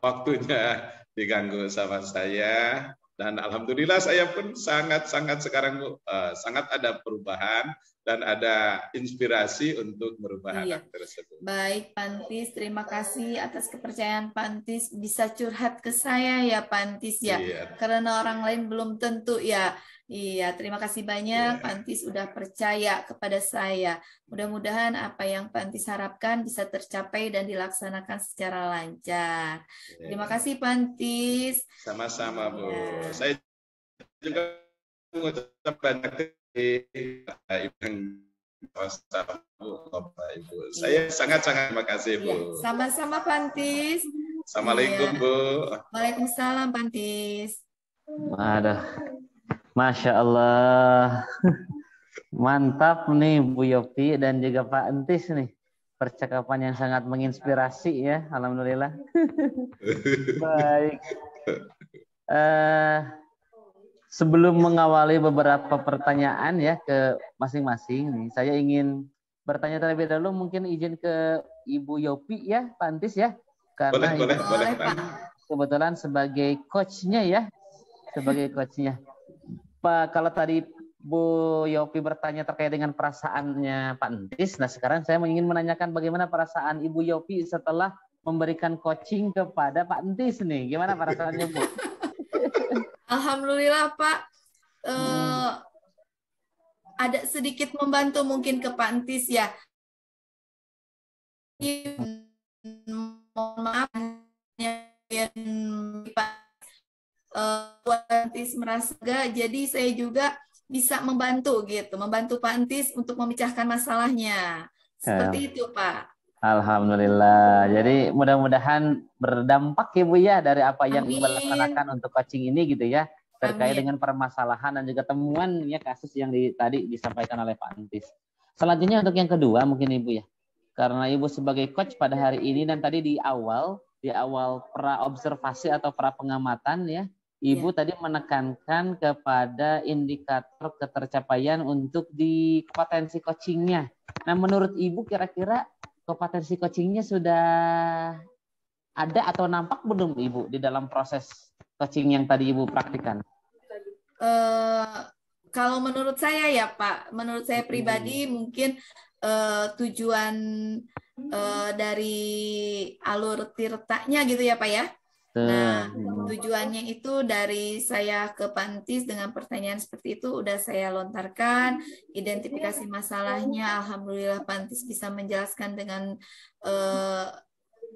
waktunya diganggu sama saya, dan alhamdulillah saya pun sangat sekarang sangat ada perubahan dan ada inspirasi untuk merubah anak tersebut. Baik Pantis, terima kasih atas kepercayaan Pantis bisa curhat ke saya ya Pantis ya. Karena orang lain belum tentu ya. Iya, terima kasih banyak Pantis udah percaya kepada saya. Mudah-mudahan apa yang Pantis harapkan bisa tercapai dan dilaksanakan secara lancar. Terima kasih Pantis. Sama-sama Bu. Saya juga mengucapkan banyak Ibu. Saya sangat-sangat terima kasih Bu. Sama-sama Pantis. Assalamualaikum Bu. Waalaikumsalam Pantis. Aduh. Masya Allah, mantap nih Bu Yopi dan juga Pak Entis nih, percakapan yang sangat menginspirasi ya, alhamdulillah. Baik, sebelum mengawali beberapa pertanyaan ya ke masing-masing nih, saya ingin bertanya terlebih dahulu, mungkin izin ke Ibu Yopi ya, Pak Entis ya, karena boleh Pak. Kebetulan sebagai coachnya ya, sebagai coachnya. Pak, kalau tadi Bu Yopi bertanya terkait dengan perasaannya Pak Entis, nah sekarang saya ingin menanyakan bagaimana perasaan Ibu Yopi setelah memberikan coaching kepada Pak Entis nih. Gimana perasaannya Bu? Alhamdulillah Pak, ada sedikit membantu mungkin ke Pak Entis ya. Mohon maaf Pak Entis merasa jadi saya juga bisa membantu gitu, membantu Pak Entis untuk memecahkan masalahnya. Seperti itu Pak. Alhamdulillah. Jadi mudah-mudahan berdampak ya Bu ya dari apa yang Ibu laksanakan untuk coaching ini gitu ya, terkait dengan permasalahan dan juga temuan ya kasus yang tadi disampaikan oleh Pak Entis. Selanjutnya untuk yang kedua mungkin Ibu ya. Karena Ibu sebagai coach pada hari ini dan tadi di awal pra observasi atau pra pengamatan ya, Ibu tadi menekankan kepada indikator ketercapaian untuk di kompetensi coachingnya. Nah, menurut Ibu kira-kira kompetensi coachingnya sudah ada atau nampak belum Ibu di dalam proses coaching yang tadi Ibu praktikkan? Kalau menurut saya ya Pak, menurut saya pribadi mungkin tujuan dari alur tirtanya gitu ya Pak ya. Nah, tujuannya itu dari saya ke Pantis dengan pertanyaan seperti itu udah saya lontarkan, identifikasi masalahnya, alhamdulillah Pantis bisa menjelaskan dengan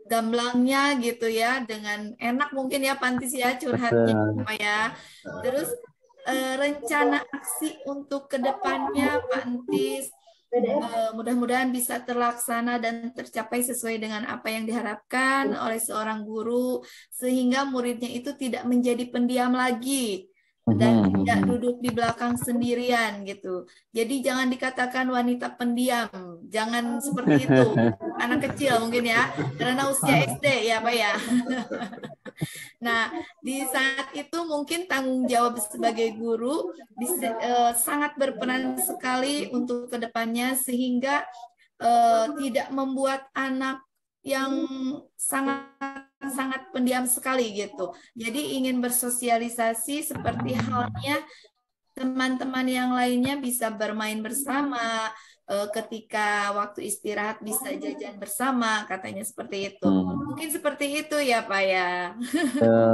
gamblangnya gitu ya, dengan enak mungkin ya Pantis ya curhatnya apa ya. Terus rencana aksi untuk kedepannya Pantis mudah-mudahan bisa terlaksana dan tercapai sesuai dengan apa yang diharapkan oleh seorang guru, sehingga muridnya itu tidak menjadi pendiam lagi dan tidak duduk di belakang sendirian gitu. Jadi jangan dikatakan wanita pendiam, jangan seperti itu. Anak kecil mungkin ya, karena usia SD ya Pak ya. Nah, di saat itu mungkin tanggung jawab sebagai guru bisa, sangat berperan sekali untuk kedepannya sehingga tidak membuat anak yang sangat pendiam sekali gitu. Jadi ingin bersosialisasi seperti halnya teman-teman yang lainnya bisa bermain bersama, ketika waktu istirahat bisa jajan bersama, katanya seperti itu. Mungkin seperti itu ya Pak ya.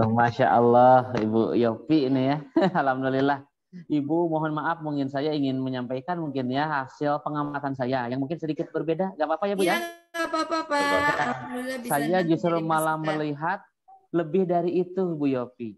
Masya Allah Ibu Yopi ini ya. Alhamdulillah. Ibu mohon maaf mungkin saya ingin menyampaikan mungkin ya hasil pengamatan saya yang mungkin sedikit berbeda. Gak apa-apa ya Bu Iya, ya? nggak apa-apa Pak. Alhamdulillah bisa Saya justru jadi malah masukan. melihat lebih dari itu Bu Yopi.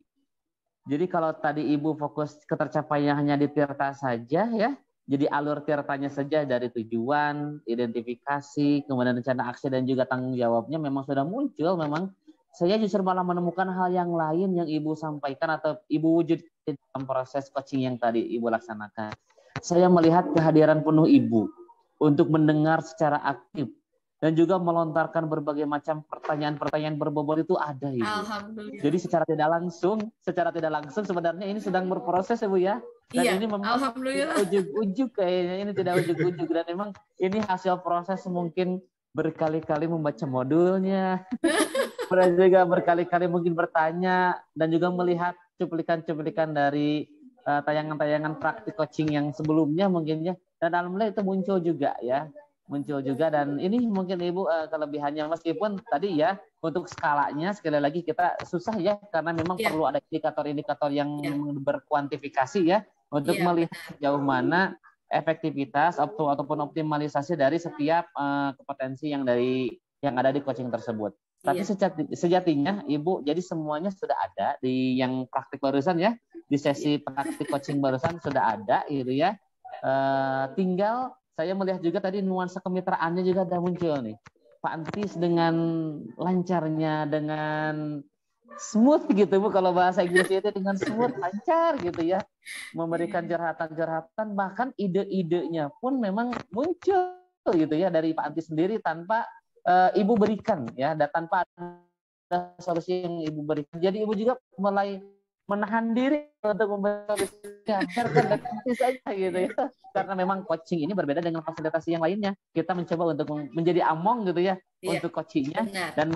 Jadi kalau tadi Ibu fokus ke tercapainya hanya di tirta saja ya, jadi alur tirtanya saja dari tujuan, identifikasi, kemudian rencana aksi dan juga tanggung jawabnya memang sudah muncul. Memang saya justru malah menemukan hal yang lain yang Ibu sampaikan atau Ibu wujudkan dalam proses coaching yang tadi Ibu laksanakan. Saya melihat kehadiran penuh Ibu untuk mendengar secara aktif dan juga melontarkan berbagai macam pertanyaan-pertanyaan berbobot itu ada Ibu. Alhamdulillah. Jadi secara tidak langsung sebenarnya ini sedang berproses ya Bu ya. Dan iya, ini memang ujuk-ujuk kayaknya, ini tidak ujuk-ujuk dan memang ini hasil proses mungkin berkali-kali membaca modulnya. Dan juga berkali-kali mungkin bertanya dan juga melihat cuplikan-cuplikan dari tayangan-tayangan praktik coaching yang sebelumnya mungkin ya. Dan alhamdulillah itu muncul juga ya. Muncul juga dan ini mungkin Ibu kelebihannya meskipun tadi ya untuk skalanya sekali lagi kita susah ya karena memang perlu ada indikator-indikator yang berkuantifikasi ya untuk melihat jauh mana efektivitas ataupun optimalisasi dari setiap kompetensi yang ada di coaching tersebut. Tapi sejatinya Ibu jadi semuanya sudah ada di yang praktik barusan ya, di sesi praktik coaching barusan sudah ada gitu ya. Tinggal saya melihat juga tadi nuansa kemitraannya juga ada muncul nih. Pak Antis dengan lancarnya, dengan smooth gitu Bu, kalau bahasa Inggrisnya itu dengan smooth, lancar gitu ya. Memberikan jerhatan-jerhatan, bahkan ide-idenya pun memang muncul gitu ya dari Pak Antis sendiri tanpa Ibu berikan ya, dan tanpa ada solusi yang Ibu berikan. Jadi Ibu juga mulai menahan diri untuk membiarkan nanti saja gitu ya. Karena memang coaching ini berbeda dengan fasilitasi yang lainnya. Kita mencoba untuk menjadi among gitu ya untuk coachingnya dan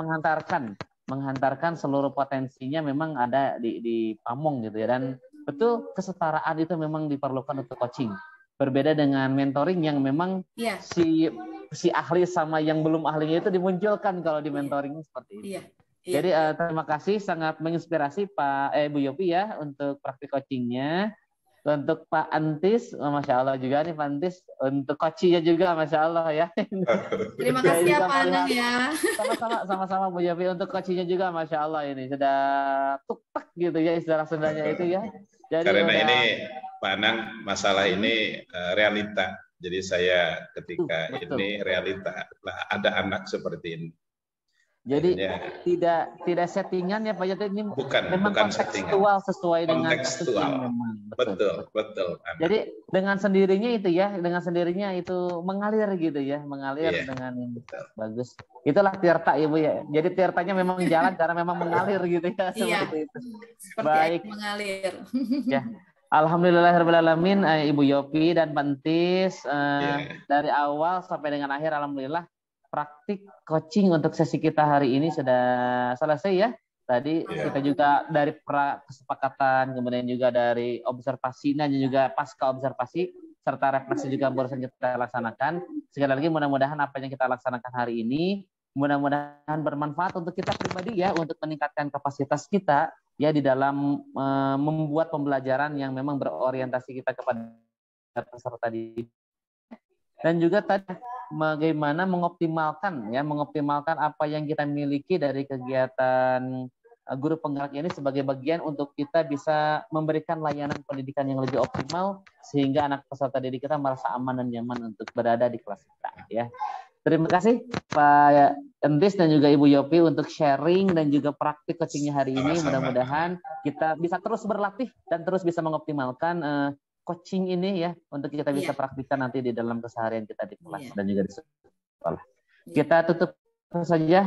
menghantarkan seluruh potensinya memang ada di pamong gitu ya. Dan betul kesetaraan itu memang diperlukan untuk coaching. Berbeda dengan mentoring yang memang si ahli sama yang belum ahlinya itu dimunculkan kalau di mentoring seperti itu. Jadi terima kasih, sangat menginspirasi Bu Yopi ya untuk praktik coachingnya. Untuk Pak Antis, Masya Allah juga nih Pak Antis, untuk coachingnya juga Masya Allah ya. Terima kasih ya Pak Anang ya. Sama-sama Bu Yopi untuk coachingnya juga Masya Allah ini sudah tuk-tak gitu ya istilah Sundanya itu ya. Jadi karena ini Pak Anang masalah ini realita. Jadi saya ketika ini realita ada anak seperti ini. Jadi tidak settingan ya Pak Yati, ini memang kontekstual sesuai dengan kasus yang memang betul. Jadi dengan sendirinya itu mengalir gitu ya, mengalir dengan yang bagus. Itulah tirta Ibu ya. Jadi tirtanya memang jalan karena memang mengalir gitu ya seperti itu. Baik, mengalir. Ya. Alhamdulillahirrahmanirrahim Ibu Yopi dan Pantis dari awal sampai dengan akhir alhamdulillah praktik coaching untuk sesi kita hari ini sudah selesai ya. Tadi kita juga dari kesepakatan, kemudian juga dari observasi dan juga pasca observasi serta refleksi juga barusan kita laksanakan. Sekali lagi mudah-mudahan apa yang kita laksanakan hari ini mudah-mudahan bermanfaat untuk kita pribadi ya, untuk meningkatkan kapasitas kita ya di dalam membuat pembelajaran yang memang berorientasi kita kepada peserta didik. Dan juga tadi bagaimana mengoptimalkan apa yang kita miliki dari kegiatan guru penggerak ini sebagai bagian untuk kita bisa memberikan layanan pendidikan yang lebih optimal sehingga anak peserta didik kita merasa aman dan nyaman untuk berada di kelas kita ya. Terima kasih Pak Entis dan juga Ibu Yopi untuk sharing dan juga praktik coachingnya hari ini. Mudah-mudahan kita bisa terus berlatih dan terus bisa mengoptimalkan coaching ini ya untuk kita bisa praktikkan nanti di dalam keseharian kita di kelas dan juga di sekolah. Kita tutup saja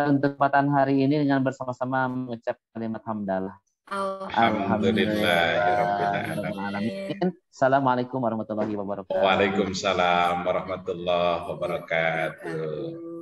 untuk kesempatan hari ini dengan bersama-sama mengucap kalimat hamdalah. Alhamdulillahirrabbilalamin. Assalamualaikum warahmatullahi wabarakatuh. Waalaikumsalam warahmatullahi wabarakatuh.